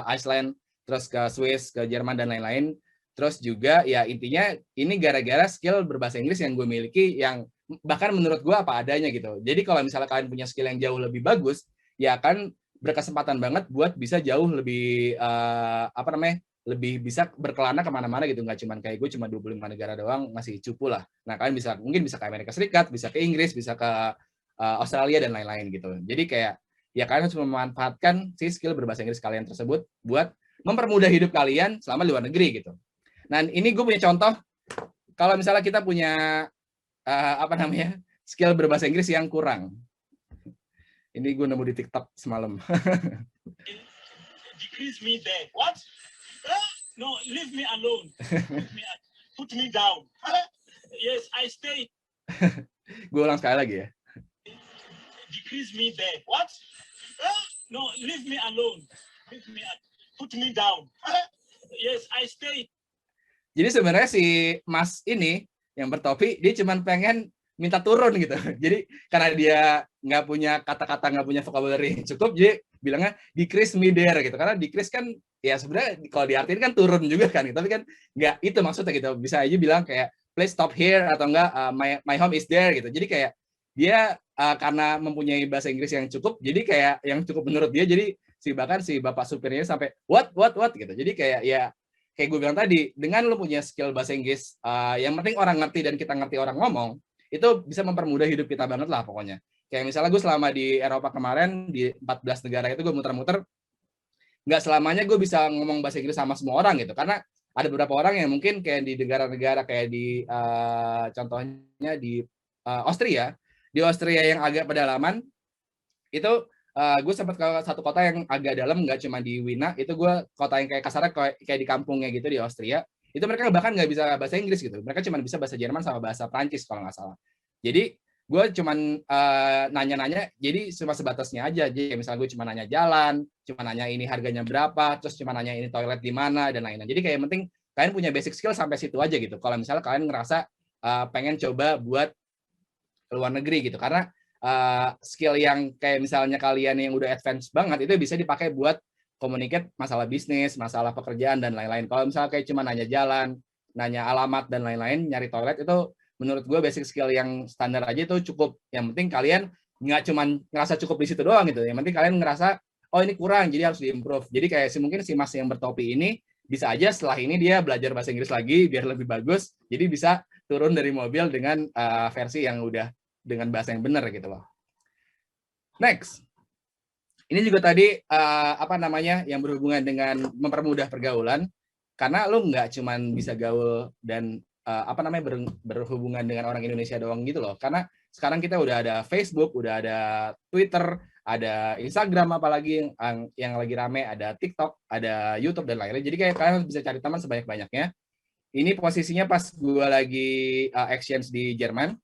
Iceland, terus ke Swiss, ke Jerman dan lain-lain. Terus juga ya intinya ini gara-gara skill berbahasa Inggris yang gue miliki, yang bahkan menurut gue apa adanya gitu. Jadi kalau misalnya kalian punya skill yang jauh lebih bagus, ya kan berkesempatan banget buat bisa jauh lebih lebih bisa berkelana kemana-mana gitu. Nggak cuma kayak gue cuma 25 negara doang, masih cupu lah. Nah kalian mungkin bisa ke Amerika Serikat, bisa ke Inggris, bisa ke Australia dan lain-lain gitu. Jadi kayak ya kalian harus memanfaatkan si skill berbahasa Inggris kalian tersebut buat mempermudah hidup kalian selama di luar negeri gitu. Nah, ini gue punya contoh, kalau misalnya kita punya skill berbahasa Inggris yang kurang. Ini gue nemu di TikTok semalam. Decrease me there. What? No, leave me alone. Put me down. Yes, I stay. Gue ulang sekali lagi ya. Decrease me there. What? No, leave me alone. Put me down. Yes, I stay. Jadi sebenarnya si Mas ini yang bertopi, dia cuma pengen minta turun gitu. Jadi karena dia nggak punya kata-kata, nggak punya vocabulary cukup, jadi bilangnya decrease me there gitu. Karena decrease kan ya sebenarnya kalau diartiin kan turun juga kan. Tapi kan nggak itu maksudnya gitu. Bisa aja bilang kayak please stop here atau enggak my home is there gitu. Jadi kayak dia karena mempunyai bahasa Inggris yang cukup, jadi kayak yang cukup menurut dia, jadi bahkan si bapak supirnya sampai what gitu. Jadi kayak ya kayak gue bilang tadi, dengan lu punya skill bahasa Inggris, yang penting orang ngerti dan kita ngerti orang ngomong, itu bisa mempermudah hidup kita banget lah pokoknya. Kayak misalnya gue selama di Eropa kemarin, di 14 negara itu gue muter-muter, nggak selamanya gue bisa ngomong bahasa Inggris sama semua orang gitu, karena ada beberapa orang yang mungkin kayak di negara-negara kayak di contohnya di Austria yang agak pedalaman, itu gue sempat ke satu kota yang agak dalam, nggak cuma di Wina, itu gue kota yang kayak kasarnya kayak di kampungnya gitu di Austria, itu mereka bahkan nggak bisa bahasa Inggris gitu, mereka cuma bisa bahasa Jerman sama bahasa Prancis kalau nggak salah. Jadi gue cuman nanya-nanya, jadi cuma sebatasnya aja. Jadi misalnya gue cuma nanya jalan, cuma nanya ini harganya berapa, terus cuma nanya ini toilet di mana dan lain-lain. Jadi kayak penting kalian punya basic skill sampai situ aja gitu. Kalau misalnya kalian ngerasa pengen coba buat ke luar negeri gitu, karena skill yang kayak misalnya kalian yang udah advance banget itu bisa dipakai buat communicate masalah bisnis, masalah pekerjaan dan lain-lain. Kalau misalnya kayak cuma nanya jalan, nanya alamat dan lain-lain, nyari toilet, itu menurut gue basic skill yang standar aja itu cukup. Yang penting kalian nggak cuma ngerasa cukup di situ doang gitu. Yang penting kalian ngerasa oh ini kurang, jadi harus diimprove. Jadi kayak mungkin si mas yang bertopi ini bisa aja setelah ini dia belajar bahasa Inggris lagi biar lebih bagus, jadi bisa turun dari mobil dengan versi yang udah dengan bahasa yang benar gitu loh. Next, ini juga tadi apa namanya yang berhubungan dengan mempermudah pergaulan, karena lo nggak cuman bisa gaul dan apa namanya berhubungan dengan orang Indonesia doang gitu loh, karena sekarang kita udah ada Facebook, udah ada Twitter, ada Instagram, apalagi yang lagi rame ada TikTok, ada YouTube dan lain-lain. Jadi kayak kalian bisa cari teman sebanyak-banyaknya. Ini posisinya pas gue lagi exchange di Jerman,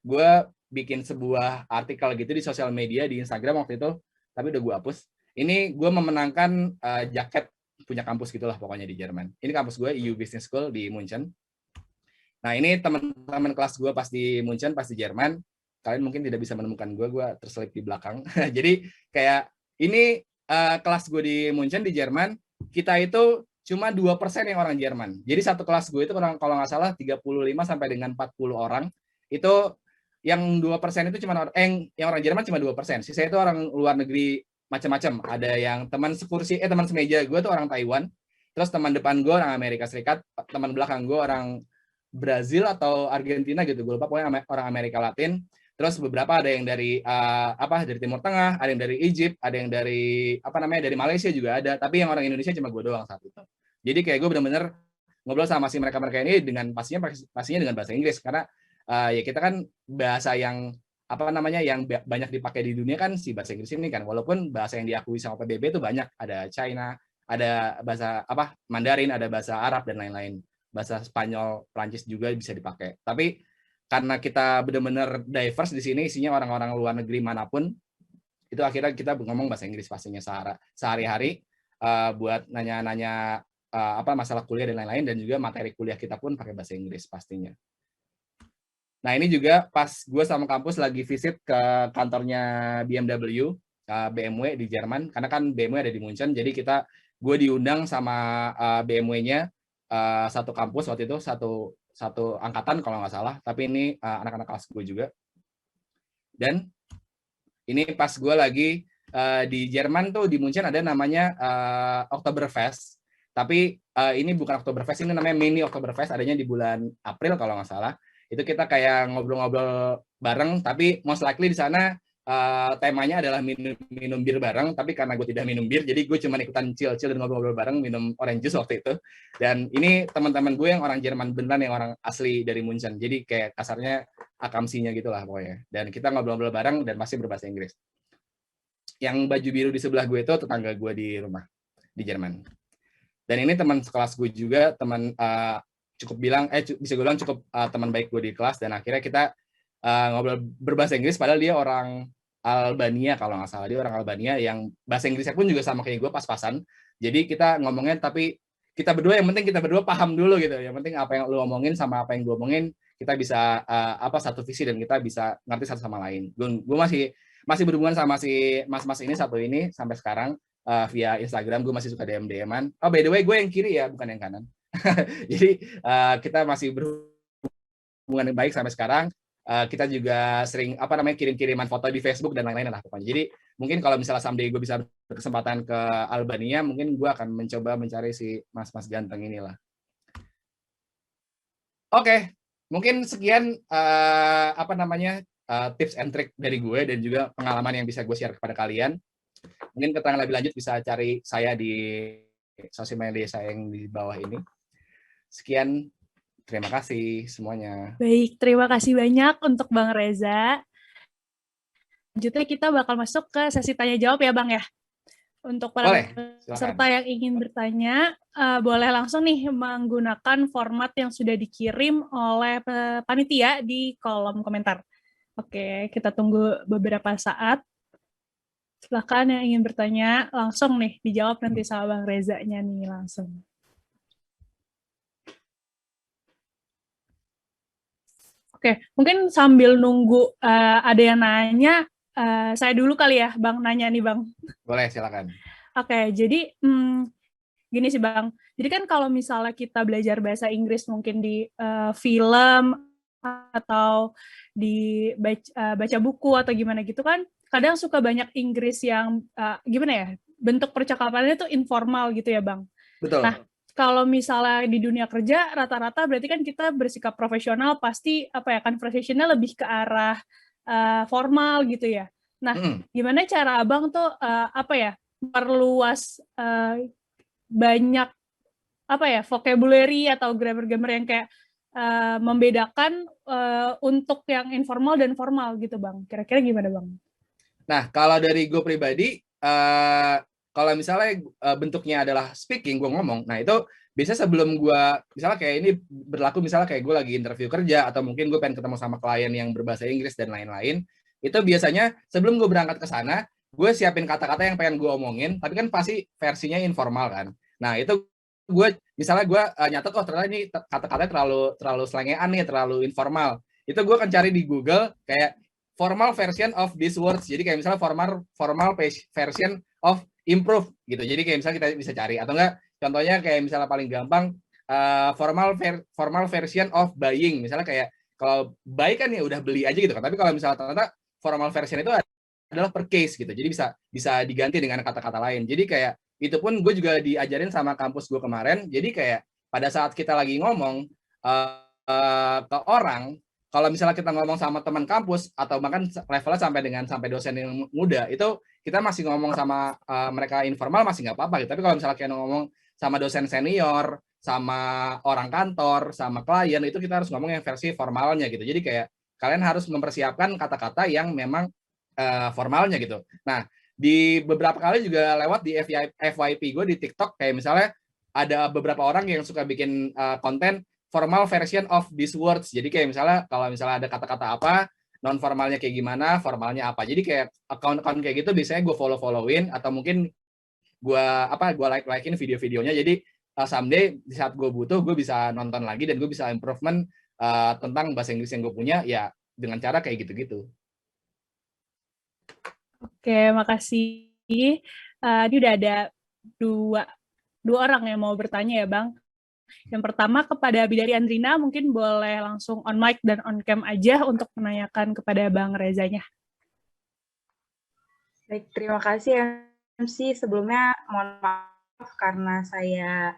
gue bikin sebuah artikel gitu di sosial media di Instagram waktu itu, tapi udah gue hapus. Ini gue memenangkan jaket punya kampus gitulah pokoknya di Jerman. Ini kampus gue EU Business School di Munchen. Nah ini teman-teman kelas gue pas di Munchen, pas di Jerman, kalian mungkin tidak bisa menemukan gue terselip di belakang. Jadi kayak ini kelas gue di Munchen di Jerman, kita itu cuma 2% yang orang Jerman. Jadi satu kelas gue itu kalau nggak salah 35 sampai dengan 40 orang. Itu yang 2% itu cuma yang orang Jerman cuma 2%. Sisa itu orang luar negeri macam-macam. Ada yang teman teman semeja gue tuh orang Taiwan. Terus teman depan gue orang Amerika Serikat, teman belakang gue orang Brazil atau Argentina gitu, gue lupa, pokoknya orang Amerika Latin. Terus beberapa ada yang dari dari Timur Tengah, ada yang dari Egypt, ada yang dari dari Malaysia juga ada, tapi yang orang Indonesia cuma gue doang saat itu. Jadi kayak gue benar-benar ngobrol sama si mereka ini dengan pastinya dengan bahasa Inggris, karena ya kita kan bahasa yang yang banyak dipakai di dunia kan si bahasa Inggris ini kan, walaupun bahasa yang diakui sama PBB itu banyak, ada China, ada bahasa Mandarin, ada bahasa Arab dan lain-lain. Bahasa Spanyol, Prancis juga bisa dipakai. Tapi karena kita benar-benar diverse di sini, isinya orang-orang luar negeri manapun, itu akhirnya kita ngomong bahasa Inggris pastinya sehari-hari buat nanya-nanya masalah kuliah dan lain-lain, dan juga materi kuliah kita pun pakai bahasa Inggris pastinya. Nah ini juga pas gue sama kampus lagi visit ke kantornya BMW di Jerman, karena kan BMW ada di Munchen, jadi gue diundang sama BMW-nya satu kampus waktu itu, satu angkatan kalau nggak salah, tapi ini anak-anak kelas gue juga. Dan ini pas gue lagi di Jerman tuh, di Munchen ada namanya Oktoberfest, tapi ini bukan Oktoberfest, ini namanya mini Oktoberfest, adanya di bulan April kalau nggak salah. Itu kita kayak ngobrol-ngobrol bareng, tapi most likely di sana temanya adalah minum bir bareng, tapi karena gue tidak minum bir, jadi gue cuma ikutan chill dan ngobrol-ngobrol bareng, minum orange juice waktu itu. Dan ini teman-teman gue yang orang Jerman beneran, yang orang asli dari Munchen, jadi kayak kasarnya akamsinya gitulah pokoknya. Dan kita ngobrol-ngobrol bareng dan masih berbahasa Inggris. Yang baju biru di sebelah gue itu tetangga gue di rumah di Jerman. Dan ini teman sekelas gue juga, teman bisa gue bilang cukup teman baik gue di kelas, dan akhirnya kita ngobrol berbahasa Inggris, padahal dia orang Albania kalau nggak salah, dia orang Albania yang bahasa Inggrisnya pun juga sama kayak gue, pas-pasan. Jadi kita ngomongnya, tapi kita berdua, yang penting kita berdua paham dulu gitu. Yang penting apa yang lu omongin sama apa yang gue omongin, kita bisa satu visi dan kita bisa ngerti satu sama lain. Gue masih berhubungan sama si mas-mas ini satu ini sampai sekarang via Instagram. Gue masih suka DM-an. Oh by the way, gue yang kiri ya, bukan yang kanan. Jadi kita masih berhubungan baik sampai sekarang. kita juga sering kirim-kiriman foto di Facebook dan lain-lain lah pokoknya. Jadi mungkin kalau misalnya someday gue bisa berkesempatan ke Albania, mungkin gue akan mencoba mencari si mas-mas ganteng inilah. Oke, mungkin sekian tips and trick dari gue dan juga pengalaman yang bisa gue share kepada kalian. Mungkin keterangan lebih lanjut bisa cari saya di sosial media saya yang di bawah ini. Sekian. Terima kasih semuanya. Baik, terima kasih banyak untuk Bang Reza. Selanjutnya kita bakal masuk ke sesi tanya jawab ya Bang ya. Untuk para peserta yang ingin bertanya, boleh langsung nih menggunakan format yang sudah dikirim oleh panitia di kolom komentar. Oke, kita tunggu beberapa saat. Silakan yang ingin bertanya, langsung nih dijawab nanti sama Bang Reza-nya nih langsung. Oke, mungkin sambil nunggu ada yang nanya, saya dulu kali ya, Bang, nanya nih, Bang. Boleh, silakan. Oke, jadi gini sih, Bang. Jadi kan kalau misalnya kita belajar bahasa Inggris mungkin di film atau di baca buku atau gimana gitu kan, kadang suka banyak Inggris yang gimana ya, bentuk percakapannya itu informal gitu ya, Bang. Betul. Nah, kalau misalnya di dunia kerja rata-rata berarti kan kita bersikap profesional, pasti conversation-nya lebih ke arah formal gitu ya. Nah, gimana cara Abang tuh perluas banyak vocabulary atau grammar-grammar yang kayak membedakan untuk yang informal dan formal gitu, Bang. Kira-kira gimana, Bang? Nah, kalau dari gue pribadi, kalau misalnya bentuknya adalah speaking, gue ngomong, nah itu biasanya sebelum gue, misalnya kayak ini berlaku misalnya kayak gue lagi interview kerja, atau mungkin gue pengen ketemu sama klien yang berbahasa Inggris dan lain-lain, itu biasanya sebelum gue berangkat ke sana, gue siapin kata-kata yang pengen gue omongin, tapi kan pasti versinya informal kan. Nah itu gue, misalnya gue nyatet, oh ternyata ini kata-katanya terlalu slengean nih, terlalu informal. Itu gue akan cari di Google kayak formal version of these words. Jadi kayak misalnya formal version of improve gitu. Jadi kayak misalnya kita bisa cari, atau enggak contohnya kayak misalnya paling gampang formal version of buying. Misalnya kayak kalau buy kan ya udah beli aja gitu kan. Tapi kalau misalnya ternyata formal version itu adalah per case gitu. Jadi bisa diganti dengan kata-kata lain. Jadi kayak itu pun gue juga diajarin sama kampus gue kemarin. Jadi kayak pada saat kita lagi ngomong ke orang, kalau misalnya kita ngomong sama teman kampus atau bahkan levelnya sampai dosen yang muda, itu kita masih ngomong sama mereka informal masih nggak apa-apa gitu. Tapi kalau misalnya kita ngomong sama dosen senior, sama orang kantor, sama klien, itu kita harus ngomong yang versi formalnya gitu. Jadi kayak kalian harus mempersiapkan kata-kata yang memang formalnya gitu. Nah, di beberapa kali juga lewat di FYP gue di TikTok, kayak misalnya ada beberapa orang yang suka bikin konten formal version of these words. Jadi kayak misalnya kalau misalnya ada kata-kata apa, non formalnya kayak gimana, formalnya apa. Jadi kayak account kayak gitu biasanya gue follow-followin, atau mungkin gue like-in video-videonya. Jadi someday di saat gue butuh, gue bisa nonton lagi dan gue bisa improvement tentang bahasa Inggris yang gue punya ya dengan cara kayak gitu-gitu. Oke, makasih. Ini udah ada dua orang yang mau bertanya ya, Bang. Yang pertama kepada Bidari Andrina, mungkin boleh langsung on mic dan on cam aja untuk menanyakan kepada Bang Rezanya. Baik, terima kasih MC. Sebelumnya mohon maaf karena saya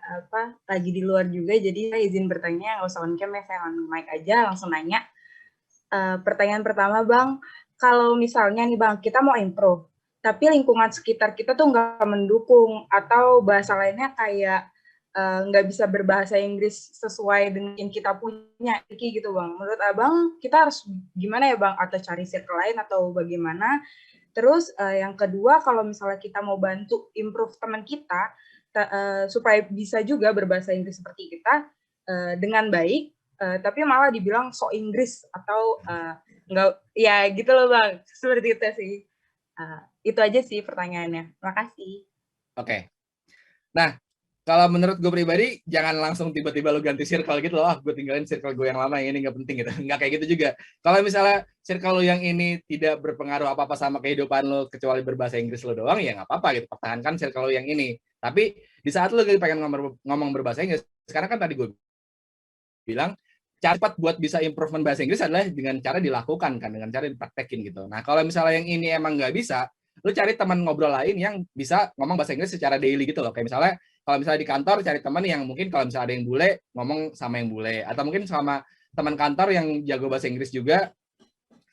lagi di luar juga, jadi saya izin bertanya, nggak usah on cam ya, saya on mic aja, langsung nanya. Pertanyaan pertama, Bang, kalau misalnya nih Bang, kita mau improve, tapi lingkungan sekitar kita tuh nggak mendukung, atau bahasa lainnya kayak nggak bisa berbahasa Inggris sesuai dengan yang kita punya, gitu Bang. Menurut Abang, kita harus gimana ya Bang? Atau cari circle lain atau bagaimana? Terus yang kedua, kalau misalnya kita mau bantu improve teman kita, supaya bisa juga berbahasa Inggris seperti kita dengan baik, tapi malah dibilang so Inggris atau nggak, ya gitu loh Bang. Seperti itu sih. Itu aja sih pertanyaannya. Terima kasih. Oke. Nah, kalau menurut gue pribadi, jangan langsung tiba-tiba lu ganti circle gitu loh, gue tinggalin circle gue yang lama, yang ini nggak penting gitu. Nggak kayak gitu juga. Kalau misalnya circle lu yang ini tidak berpengaruh apa-apa sama kehidupan lu, kecuali berbahasa Inggris lu doang, ya nggak apa-apa gitu. Pertahankan circle lu yang ini. Tapi di saat lu pengen ngomong berbahasa Inggris, sekarang kan tadi gue bilang, cepat buat bisa improvement bahasa Inggris adalah dengan cara dilakukan kan, dengan cara dipraktekin gitu. Nah kalau misalnya yang ini emang nggak bisa, lu cari teman ngobrol lain yang bisa ngomong bahasa Inggris secara daily gitu loh. Kayak misalnya kalau misalnya di kantor cari teman yang mungkin kalau misalnya ada yang bule ngomong sama yang bule, atau mungkin sama teman kantor yang jago bahasa Inggris juga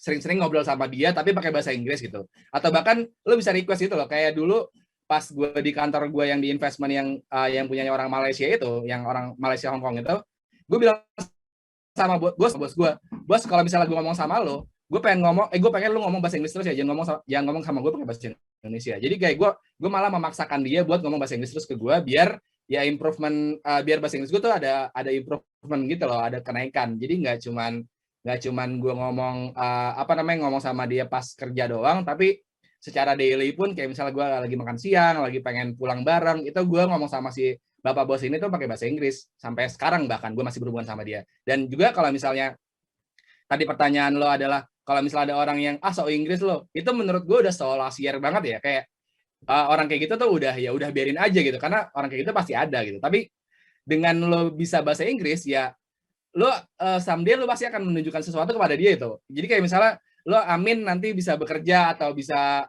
sering-sering ngobrol sama dia tapi pakai bahasa Inggris gitu. Atau bahkan lu bisa request gitu loh, kayak dulu pas gue di kantor gue yang di investment yang punya orang Malaysia itu, yang orang Malaysia Hong Kong itu, gue bilang sama bos gue, kalau misalnya gue ngomong sama lo, gue pengen lu ngomong bahasa Inggris terus ya, jangan ngomong sama gue pakai bahasa Indonesia. Jadi kayak gue malah memaksakan dia buat ngomong bahasa Inggris terus ke gue, biar ya improvement, biar bahasa Inggris gue tuh ada improvement gitu loh, ada kenaikan. Jadi nggak cuman gue ngomong ngomong sama dia pas kerja doang, tapi secara daily pun kayak misalnya gue lagi makan siang, lagi pengen pulang bareng, itu gue ngomong sama si Bapak bos ini tuh pakai bahasa Inggris. Sampai sekarang bahkan gue masih berhubungan sama dia. Dan juga kalau misalnya tadi pertanyaan lo adalah kalau misalnya ada orang yang so Inggris lo, itu menurut gue udah so lasier banget ya, kayak orang kayak gitu tuh udah biarin aja gitu, karena orang kayak gitu pasti ada gitu. Tapi dengan lo bisa bahasa Inggris ya lo someday lo pasti akan menunjukkan sesuatu kepada dia itu. Jadi kayak misalnya lo amin nanti bisa bekerja atau bisa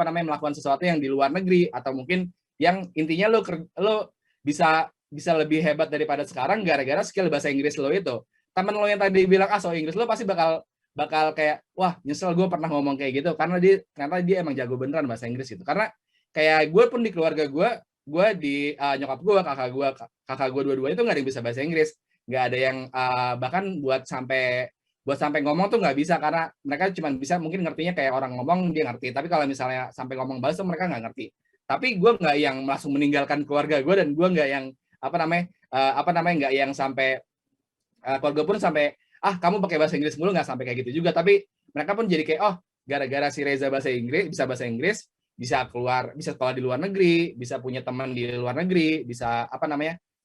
melakukan sesuatu yang di luar negeri, atau mungkin yang intinya lo bisa lebih hebat daripada sekarang gara-gara skill bahasa Inggris lo itu. Temen lo yang tadi bilang so Inggris lo pasti bakal kayak wah nyesel gue pernah ngomong kayak gitu, karena ternyata dia emang jago beneran bahasa Inggris gitu. Karena kayak gue pun di keluarga gue di nyokap gue, kakak gue dua-duanya itu nggak ada yang bisa bahasa Inggris, nggak ada yang bahkan buat sampai ngomong tuh nggak bisa, karena mereka cuma bisa mungkin ngertinya kayak orang ngomong dia ngerti, tapi kalau misalnya sampai ngomong bahasa mereka nggak ngerti. Tapi gue nggak yang langsung meninggalkan keluarga gue, dan gue nggak yang nggak yang sampai keluarga pun sampai kamu pakai bahasa Inggris mulu, nggak sampai kayak gitu juga. Tapi mereka pun jadi kayak gara-gara si Reza bisa bahasa Inggris, bisa sekolah di luar negeri, bisa punya teman di luar negeri, bisa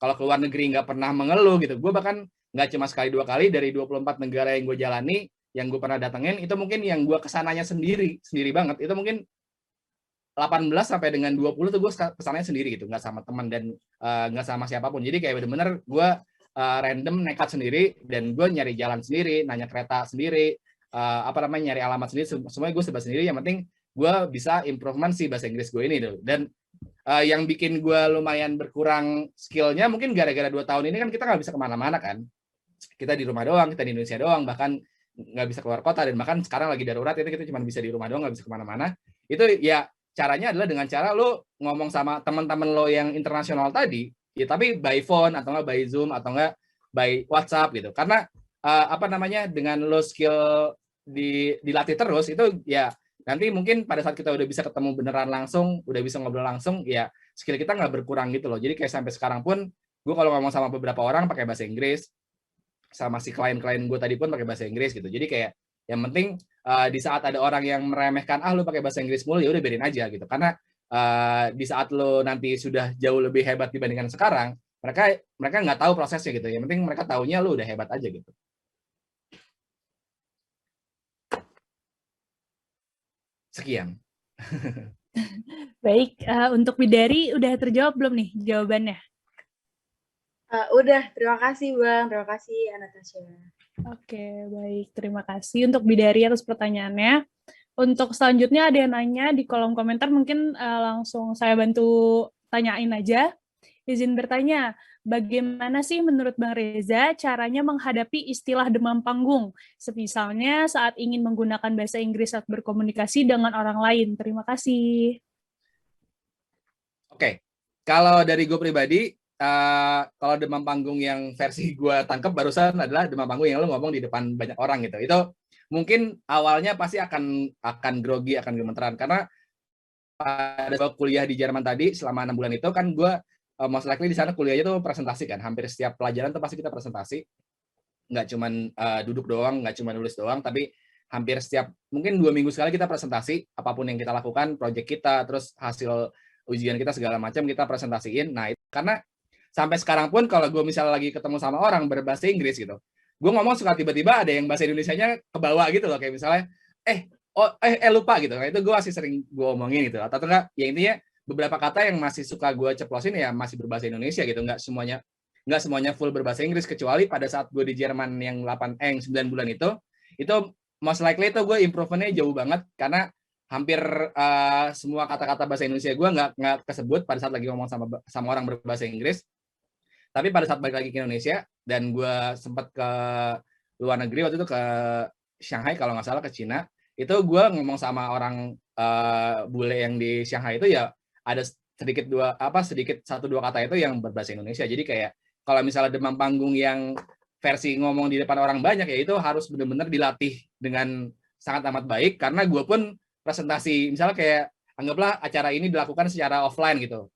kalau keluar negeri nggak pernah mengeluh gitu. Gue bahkan nggak cuma sekali 2 kali dari 24 negara yang gue jalani, yang gue pernah datengin, itu mungkin yang gue kesananya sendiri banget, itu mungkin 18 sampai dengan 20 tuh gue kesananya sendiri gitu, nggak sama teman dan nggak sama siapapun. Jadi kayak bener-bener gue random nekat sendiri, dan gue nyari jalan sendiri, nanya kereta sendiri, nyari alamat sendiri, semuanya gue serba sendiri. Yang penting gue bisa improvement si bahasa Inggris gue ini dulu. Dan yang bikin gue lumayan berkurang skillnya mungkin gara-gara 2 tahun ini kan kita nggak bisa kemana-mana kan, kita di rumah doang, kita di Indonesia doang, bahkan nggak bisa keluar kota, dan bahkan sekarang lagi darurat itu kita cuma bisa di rumah doang, nggak bisa kemana-mana. Itu ya caranya adalah dengan cara lo ngomong sama teman-teman lo yang internasional tadi, ya tapi by phone atau nggak by Zoom atau nggak by WhatsApp gitu. Karena dengan lo skill dilatih terus itu ya nanti mungkin pada saat kita udah bisa ketemu beneran langsung, udah bisa ngobrol langsung, ya skill kita nggak berkurang gitu loh. Jadi kayak sampai sekarang pun gue kalau ngomong sama beberapa orang pakai bahasa Inggris, sama si klien-klien gue tadi pun pakai bahasa Inggris gitu. Jadi kayak yang penting di saat ada orang yang meremehkan lu pakai bahasa Inggris mulu, ya udah biarin aja gitu. Karena di saat lo nanti sudah jauh lebih hebat dibandingkan sekarang, mereka nggak tahu prosesnya gitu. Yang penting mereka taunya lo udah hebat aja gitu. Sekian. Baik, untuk Bidari udah terjawab belum nih jawabannya? Udah, terima kasih Bang, terima kasih Anastasia. Oke, baik. Terima kasih untuk Bidari atas pertanyaannya. Untuk selanjutnya ada yang nanya di kolom komentar, mungkin langsung saya bantu tanyain aja. Izin bertanya, bagaimana sih menurut Bang Reza caranya menghadapi istilah demam panggung? Misalnya saat ingin menggunakan bahasa Inggris saat berkomunikasi dengan orang lain. Terima kasih. Oke, kalau dari gue pribadi, kalau demam panggung yang versi gue tangkap barusan adalah demam panggung yang lo ngomong di depan banyak orang gitu. Itu mungkin awalnya pasti akan grogi, akan gemeteran, karena pada kuliah di Jerman tadi selama 6 bulan itu kan gue most likely di sana kuliahnya tuh presentasi kan, hampir setiap pelajaran tuh pasti kita presentasi, nggak cuman duduk doang, nggak cuma nulis doang, tapi hampir setiap mungkin 2 minggu sekali kita presentasi apapun yang kita lakukan, project kita, terus hasil ujian kita segala macam kita presentasiin. Nah itu karena sampai sekarang pun kalau gue misalnya lagi ketemu sama orang berbahasa Inggris gitu, gue ngomong suka tiba-tiba ada yang bahasa Indonesianya kebawa gitu loh, kayak misalnya lupa gitu. Nah itu gue masih sering gue omongin gitu, atau enggak ya intinya beberapa kata yang masih suka gue ceplosin ya masih berbahasa Indonesia gitu, nggak semuanya nggak semuanya full berbahasa Inggris, kecuali pada saat gue di Jerman yang 9 bulan itu most likely itu gue improve-nya jauh banget, karena hampir semua kata-kata bahasa Indonesia gue nggak kesebut pada saat lagi ngomong sama orang berbahasa Inggris. Tapi pada saat balik lagi ke Indonesia, dan gue sempat ke luar negeri, waktu itu ke Shanghai kalau nggak salah, ke Cina, itu gue ngomong sama orang bule yang di Shanghai itu ya ada sedikit satu dua kata itu yang berbahasa Indonesia. Jadi kayak kalau misalnya demam panggung yang versi ngomong di depan orang banyak, ya itu harus benar-benar dilatih dengan sangat amat baik, karena gue pun presentasi, misalnya kayak anggaplah acara ini dilakukan secara offline gitu.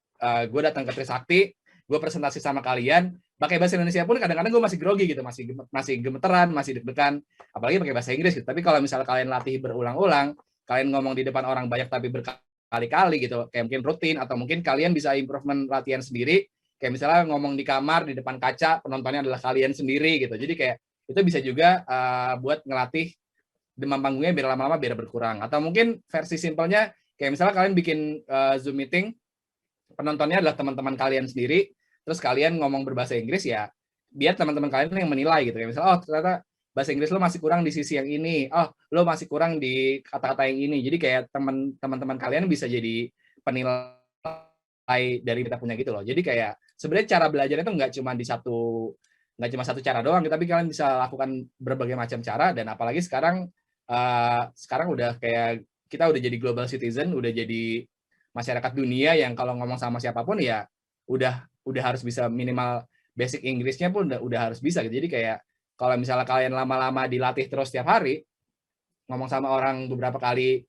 Gue datang ke Trisakti, gue presentasi sama kalian, pakai bahasa Indonesia pun kadang-kadang gue masih grogi gitu, masih gemeteran, masih deg-degan, apalagi pakai bahasa Inggris gitu. Tapi kalau misalnya kalian latih berulang-ulang, kalian ngomong di depan orang banyak tapi berkali-kali gitu, kayak mungkin rutin, atau mungkin kalian bisa improvement latihan sendiri, kayak misalnya ngomong di kamar di depan kaca, penontonnya adalah kalian sendiri gitu. Jadi kayak itu bisa juga buat ngelatih demam panggungnya biar lama-lama biar berkurang. Atau mungkin versi simpelnya kayak misalnya kalian bikin Zoom meeting, penontonnya adalah teman-teman kalian sendiri, terus kalian ngomong berbahasa Inggris, ya biar teman-teman kalian yang menilai gitu. Kayak misalnya, oh ternyata bahasa Inggris lo masih kurang di sisi yang ini, oh lo masih kurang di kata-kata yang ini. Jadi kayak teman-teman kalian bisa jadi penilai dari kita punya gitu loh. Jadi kayak sebenarnya cara belajar itu nggak cuma satu cara doang, tapi kalian bisa lakukan berbagai macam cara. Dan apalagi sekarang udah kayak kita udah jadi global citizen, udah jadi masyarakat dunia yang kalau ngomong sama siapapun ya udah harus bisa minimal basic Inggrisnya pun udah harus bisa gitu. Jadi kayak kalau misalnya kalian lama-lama dilatih terus setiap hari ngomong sama orang beberapa kali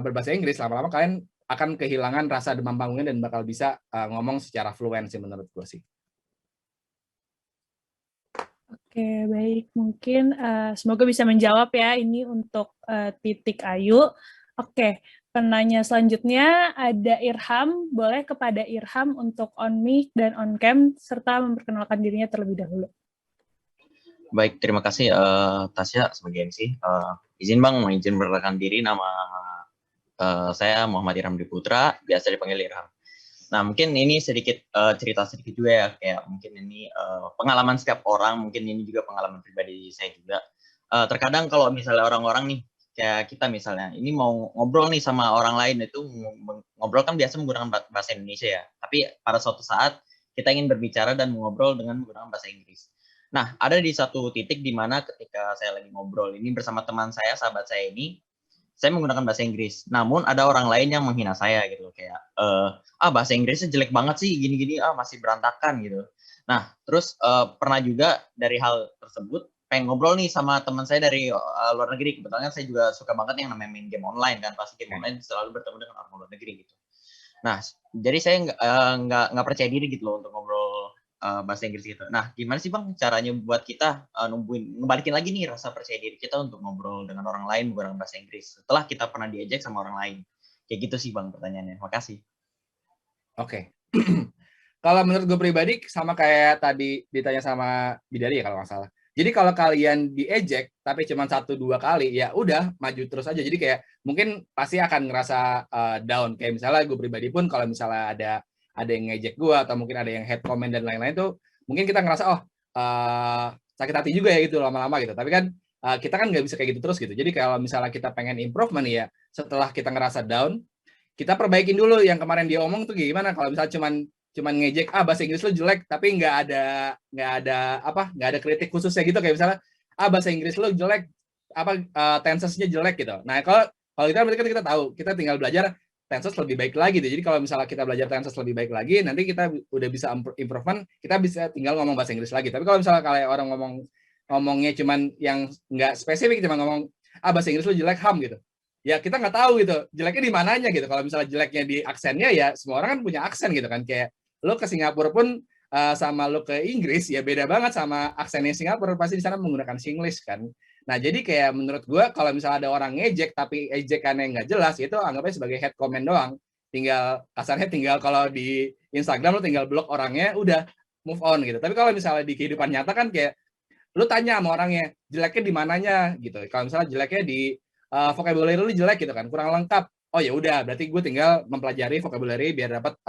berbahasa Inggris, lama-lama kalian akan kehilangan rasa demam panggungnya dan bakal bisa ngomong secara fluent sih menurut gue sih. Oke, baik. Mungkin semoga bisa menjawab ya ini untuk Titik Ayu. Oke, penanya selanjutnya ada Irham. Boleh kepada Irham untuk on mic dan on cam serta memperkenalkan dirinya terlebih dahulu. Baik, terima kasih Tasya sebagai MC. Izin Bang, izin memperkenalkan diri, nama saya Muhammad Irham Dwi Putra, biasa dipanggil Irham. Nah, mungkin ini sedikit cerita sedikit juga ya, kayak mungkin ini pengalaman setiap orang, mungkin ini juga pengalaman pribadi saya juga. Terkadang kalau misalnya orang-orang nih, kayak kita misalnya, ini mau ngobrol nih sama orang lain, itu ngobrol kan biasa menggunakan bahasa Indonesia ya, tapi pada suatu saat kita ingin berbicara dan mengobrol dengan menggunakan bahasa Inggris. Nah, ada di satu titik di mana ketika saya lagi ngobrol ini bersama teman saya, sahabat saya ini, saya menggunakan bahasa Inggris. Namun ada orang lain yang menghina saya gitu, kayak bahasa Inggrisnya jelek banget sih, gini-gini, masih berantakan gitu. Nah, terus pernah juga dari hal tersebut pengen ngobrol nih sama teman saya dari luar negeri. Kebetulan saya juga suka banget yang namanya main game online kan, pasti game online selalu bertemu dengan orang luar negeri gitu. Nah, jadi saya nggak percaya diri gitu loh untuk ngobrol bahasa Inggris gitu. Nah, gimana sih Bang caranya buat kita ngebalikin lagi nih rasa percaya diri kita untuk ngobrol dengan orang lain menggunakan bahasa Inggris setelah kita pernah diajak sama orang lain? Kayak gitu sih Bang pertanyaannya. Makasih. Oke. Kalau menurut gue pribadi sama kayak tadi ditanya sama Bidari ya kalau nggak salah. Jadi kalau kalian diejek tapi cuma 1-2 kali, ya udah maju terus aja. Jadi kayak mungkin pasti akan ngerasa down. Kayak misalnya gue pribadi pun kalau misalnya ada yang ngejek gue atau mungkin ada yang head comment dan lain-lain tuh mungkin kita ngerasa sakit hati juga ya gitu lama-lama gitu. Tapi kan kita kan nggak bisa kayak gitu terus gitu. Jadi kalau misalnya kita pengen improvement ya setelah kita ngerasa down, kita perbaikin dulu yang kemarin dia omong tuh gimana. Kalau misalnya cuman ngejek bahasa Inggris lo jelek tapi nggak ada kritik khususnya gitu, kayak misalnya bahasa Inggris lo jelek tensesnya jelek gitu. Nah kalau kita berarti kan kita tahu, kita tinggal belajar tenses lebih baik lagi gitu. Jadi kalau misalnya kita belajar tenses lebih baik lagi, nanti kita udah bisa improvement, kita bisa tinggal ngomong bahasa Inggris lagi. Tapi kalau misalnya kayak orang ngomongnya cuman yang nggak spesifik, cuma ngomong bahasa Inggris lo jelek gitu, ya kita nggak tahu gitu jeleknya di mananya gitu. Kalau misalnya jeleknya di aksennya, ya semua orang kan punya aksen gitu kan. Kayak lo ke Singapura pun sama lo ke Inggris ya beda banget sama aksennya Singapura, pasti di sana menggunakan Singlish kan. Nah jadi kayak menurut gue kalau misalnya ada orang ngejek tapi ejekannya nggak jelas, itu anggapnya sebagai head comment doang. Tinggal kasarnya kalau di Instagram lo tinggal blok orangnya, udah move on gitu. Tapi kalau misalnya di kehidupan nyata kan kayak lo tanya sama orangnya jeleknya di mananya gitu. Kalau misalnya jeleknya di vocabulary lu jelek gitu kan, kurang lengkap. Oh ya udah, berarti gue tinggal mempelajari vocabulary biar dapat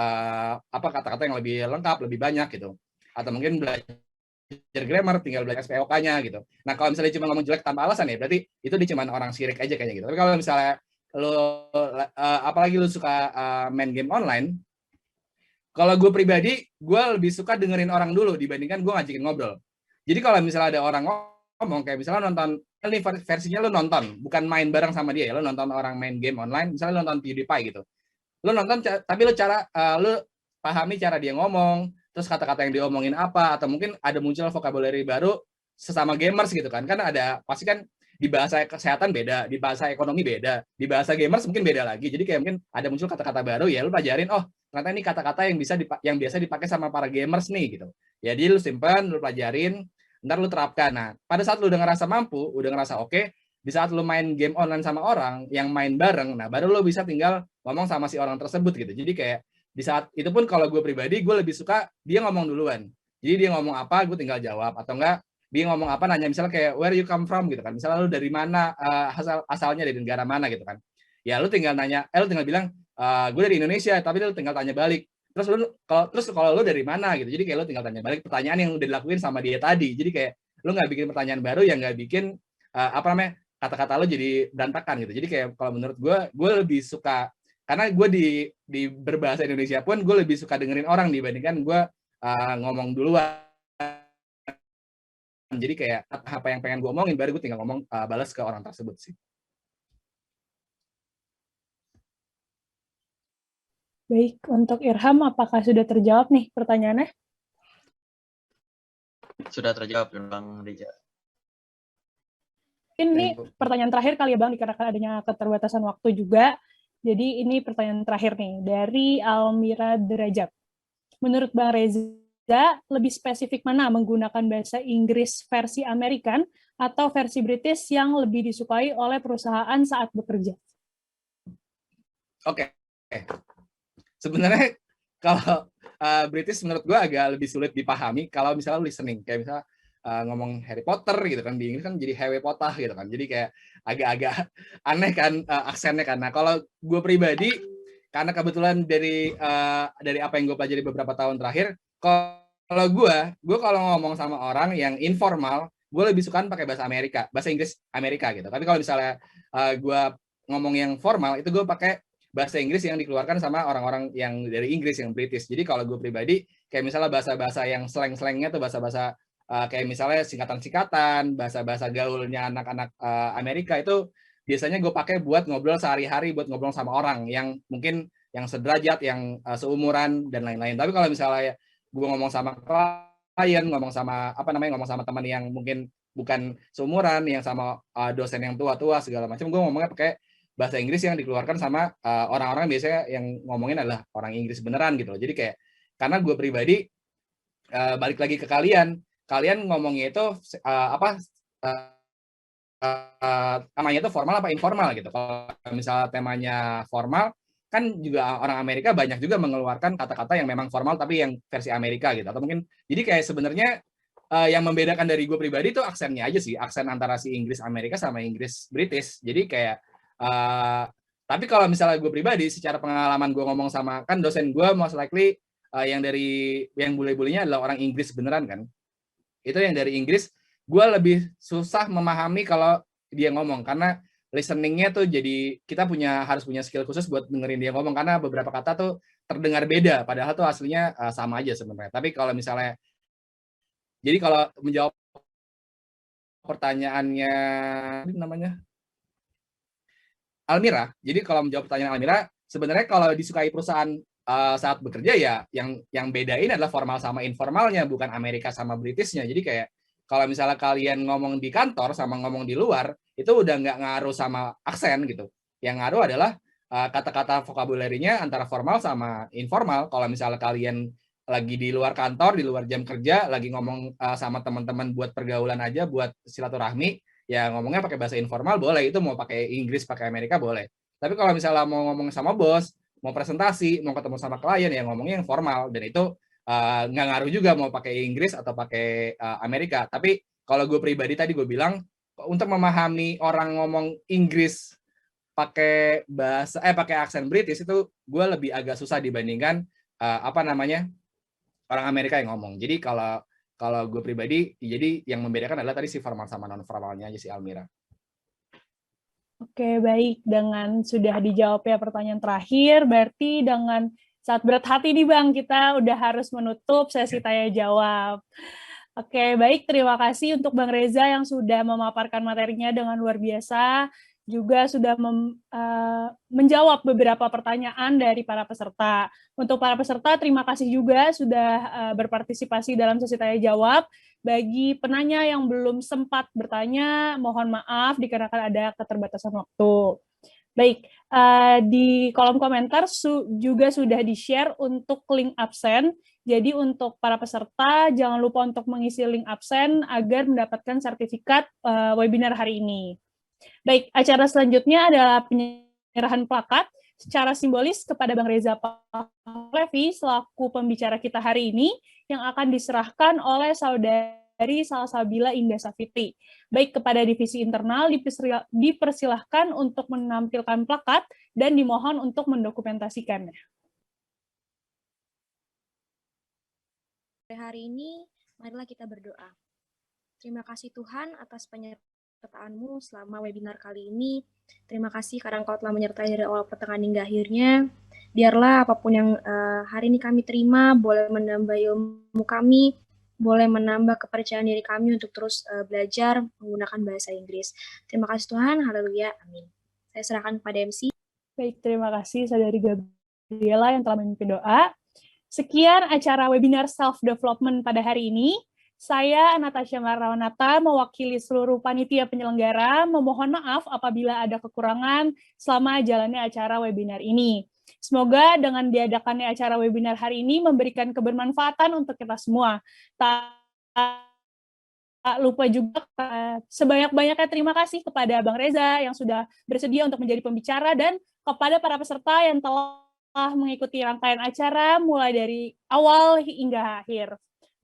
kata-kata yang lebih lengkap, lebih banyak gitu. atau mungkin belajar grammar, tinggal belajar SPOK-nya gitu. Nah, kalau misalnya cuma ngomong jelek tanpa alasan ya, berarti itu dia cuma orang sirik aja kayaknya gitu. Tapi kalau misalnya lo apalagi lo suka main game online, kalau gue pribadi, gue lebih suka dengerin orang dulu dibandingkan gue ngajakin ngobrol. Jadi kalau misalnya ada orang ngomong, kayak misalnya nonton, ini versinya lo nonton, bukan main bareng sama dia ya, lo nonton orang main game online, misalnya lo nonton PewDiePie gitu. Lo nonton, tapi lo pahami cara dia ngomong, terus kata-kata yang diomongin apa, atau mungkin ada muncul vocabulary baru sesama gamers gitu kan ada pasti kan di bahasa kesehatan beda, di bahasa ekonomi beda, di bahasa gamers mungkin beda lagi. Jadi kayak mungkin ada muncul kata-kata baru ya lu pelajarin, oh ternyata ini kata-kata yang biasa dipakai sama para gamers nih gitu. Jadi lu simpan, lu pelajarin, ntar lu terapkan. Nah, pada saat lu udah ngerasa mampu, udah ngerasa oke, di saat lu main game online sama orang yang main bareng, nah baru lu bisa tinggal ngomong sama si orang tersebut gitu. Jadi kayak di saat itu pun kalau gue pribadi, gue lebih suka dia ngomong duluan. Jadi dia ngomong apa, gue tinggal jawab. Atau enggak, dia ngomong apa, nanya misalnya kayak, where you come from gitu kan. Misalnya lu dari mana, asalnya dari negara mana gitu kan. Ya lu tinggal nanya, lu tinggal bilang, gue dari Indonesia, tapi lu tinggal tanya balik. Terus kalau lu dari mana gitu. Jadi kayak lu tinggal tanya balik pertanyaan yang udah dilakuin sama dia tadi. Jadi kayak lu nggak bikin pertanyaan baru yang nggak bikin, kata-kata lu jadi berantakan gitu. Jadi kayak kalau menurut gue lebih suka, karena gue di berbahasa Indonesia pun gue lebih suka dengerin orang dibandingkan gue ngomong duluan. Jadi kayak apa yang pengen gue omongin baru gue tinggal ngomong balas ke orang tersebut sih. Baik, untuk Irham apakah sudah terjawab nih pertanyaannya? Sudah terjawab Bang Rija. Ini pertanyaan terakhir kali ya Bang, dikarenakan adanya keterbatasan waktu juga. Jadi ini pertanyaan terakhir nih, dari Almira Derajat. Menurut Bang Reza, lebih spesifik mana menggunakan bahasa Inggris versi American atau versi British yang lebih disukai oleh perusahaan saat bekerja? Oke. Sebenarnya kalau British menurut gue agak lebih sulit dipahami kalau misalnya listening. Kayak misalnya ngomong Harry Potter gitu kan, di Inggris kan jadi Harry Potter gitu kan, jadi kayak agak-agak aneh kan aksennya kan. Nah kalau gue pribadi, karena kebetulan dari apa yang gue pelajari beberapa tahun terakhir, kalau gue kalau ngomong sama orang yang informal, gue lebih suka pakai bahasa Inggris Amerika gitu. Tapi kalau misalnya gue ngomong yang formal, itu gue pakai bahasa Inggris yang dikeluarkan sama orang-orang yang dari Inggris, yang British. Jadi kalau gue pribadi, kayak misalnya bahasa-bahasa yang slang-slangnya tuh bahasa-bahasa kayak misalnya singkatan-singkatan, bahasa-bahasa gaulnya anak-anak Amerika itu biasanya gue pakai buat ngobrol sehari-hari, buat ngobrol sama orang yang mungkin yang sederajat, yang seumuran dan lain-lain. Tapi kalau misalnya gue ngomong sama klien, ngomong sama ngomong sama teman yang mungkin bukan seumuran, yang sama dosen yang tua-tua segala macam, gue ngomongnya pakai bahasa Inggris yang dikeluarkan sama orang-orang biasanya yang ngomongin adalah orang Inggris beneran gitu loh. Jadi kayak karena gue pribadi balik lagi ke kalian ngomongnya itu namanya itu formal apa informal gitu. Kalau misalnya temanya formal, kan juga orang Amerika banyak juga mengeluarkan kata-kata yang memang formal tapi yang versi Amerika gitu. Atau mungkin jadi kayak sebenarnya yang membedakan dari gue pribadi itu aksennya aja sih, aksen antara si Inggris Amerika sama Inggris British. Jadi kayak tapi kalau misalnya gue pribadi, secara pengalaman gue ngomong sama kan dosen gue most likely yang bule-bulenya adalah orang Inggris beneran kan. Itu yang dari Inggris, gue lebih susah memahami kalau dia ngomong, karena listeningnya tuh jadi kita harus punya skill khusus buat dengerin dia ngomong, karena beberapa kata tuh terdengar beda, padahal tuh aslinya sama aja sebenarnya. Tapi kalau misalnya, jadi kalau menjawab pertanyaannya namanya Almira, jadi kalau menjawab pertanyaan Almira, sebenarnya kalau disukai perusahaan saat bekerja ya yang bedain adalah formal sama informalnya, bukan Amerika sama Britishnya. Jadi kayak kalau misalnya kalian ngomong di kantor sama ngomong di luar, itu udah nggak ngaruh sama aksen gitu. Yang ngaruh adalah kata-kata vocabulary-nya antara formal sama informal. Kalau misalnya kalian lagi di luar kantor, di luar jam kerja, lagi ngomong sama teman-teman buat pergaulan aja, buat silaturahmi, ya ngomongnya pakai bahasa informal boleh, itu mau pakai Inggris, pakai Amerika boleh. Tapi kalau misalnya mau ngomong sama bos, mau presentasi, mau ketemu sama klien, ya ngomongnya yang formal, dan itu nggak ngaruh juga mau pakai Inggris atau pakai Amerika. Tapi kalau gue pribadi tadi gue bilang, untuk memahami orang ngomong Inggris pakai pakai aksen British itu gue lebih agak susah dibandingkan orang Amerika yang ngomong. Jadi kalau gue pribadi, jadi yang membedakan adalah tadi si formal sama non formalnya aja si Almira. Oke, baik. Dengan sudah dijawab ya pertanyaan terakhir, berarti dengan saat berat hati nih Bang, kita udah harus menutup sesi tanya jawab. Oke, baik. Terima kasih untuk Bang Reza yang sudah memaparkan materinya dengan luar biasa, juga sudah menjawab beberapa pertanyaan dari para peserta. Untuk para peserta, terima kasih juga sudah berpartisipasi dalam sesi tanya jawab. Bagi penanya yang belum sempat bertanya, mohon maaf dikarenakan ada keterbatasan waktu. Baik, di kolom komentar juga sudah di-share untuk link absen. Jadi untuk para peserta, jangan lupa untuk mengisi link absen agar mendapatkan sertifikat webinar hari ini. Baik, acara selanjutnya adalah penyerahan plakat secara simbolis kepada Bang Reza Pahlevi selaku pembicara kita hari ini yang akan diserahkan oleh Saudari Salsabila Indah Safitri. Baik, kepada divisi internal dipersilahkan untuk menampilkan plakat dan dimohon untuk mendokumentasikannya. Hari ini, marilah kita berdoa. Terima kasih Tuhan atas penyertaan-Mu selama webinar kali ini. Terima kasih karena Engkau telah menyertai dari awal pertengahan hingga akhirnya. Biarlah apapun yang hari ini kami terima, boleh menambah ilmu kami, boleh menambah kepercayaan diri kami untuk terus belajar menggunakan bahasa Inggris. Terima kasih Tuhan, haleluya, amin. Saya serahkan kepada MC. Baik, terima kasih Saudari Gabriela yang telah memimpin doa. Sekian acara webinar self-development pada hari ini. Saya, Natasha Marrawanata, mewakili seluruh panitia penyelenggara, memohon maaf apabila ada kekurangan selama jalannya acara webinar ini. Semoga dengan diadakannya acara webinar hari ini memberikan kebermanfaatan untuk kita semua. Tak lupa juga sebanyak-banyaknya terima kasih kepada Bang Reza yang sudah bersedia untuk menjadi pembicara dan kepada para peserta yang telah mengikuti rangkaian acara mulai dari awal hingga akhir.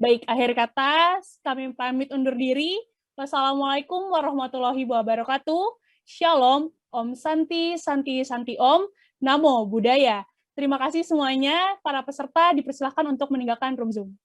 Baik, akhir kata, kami pamit undur diri. Wassalamualaikum warahmatullahi wabarakatuh. Shalom, Om Santi, Santi, Santi Om, Namo Buddhaya. Terima kasih semuanya. Para peserta dipersilahkan untuk meninggalkan room Zoom.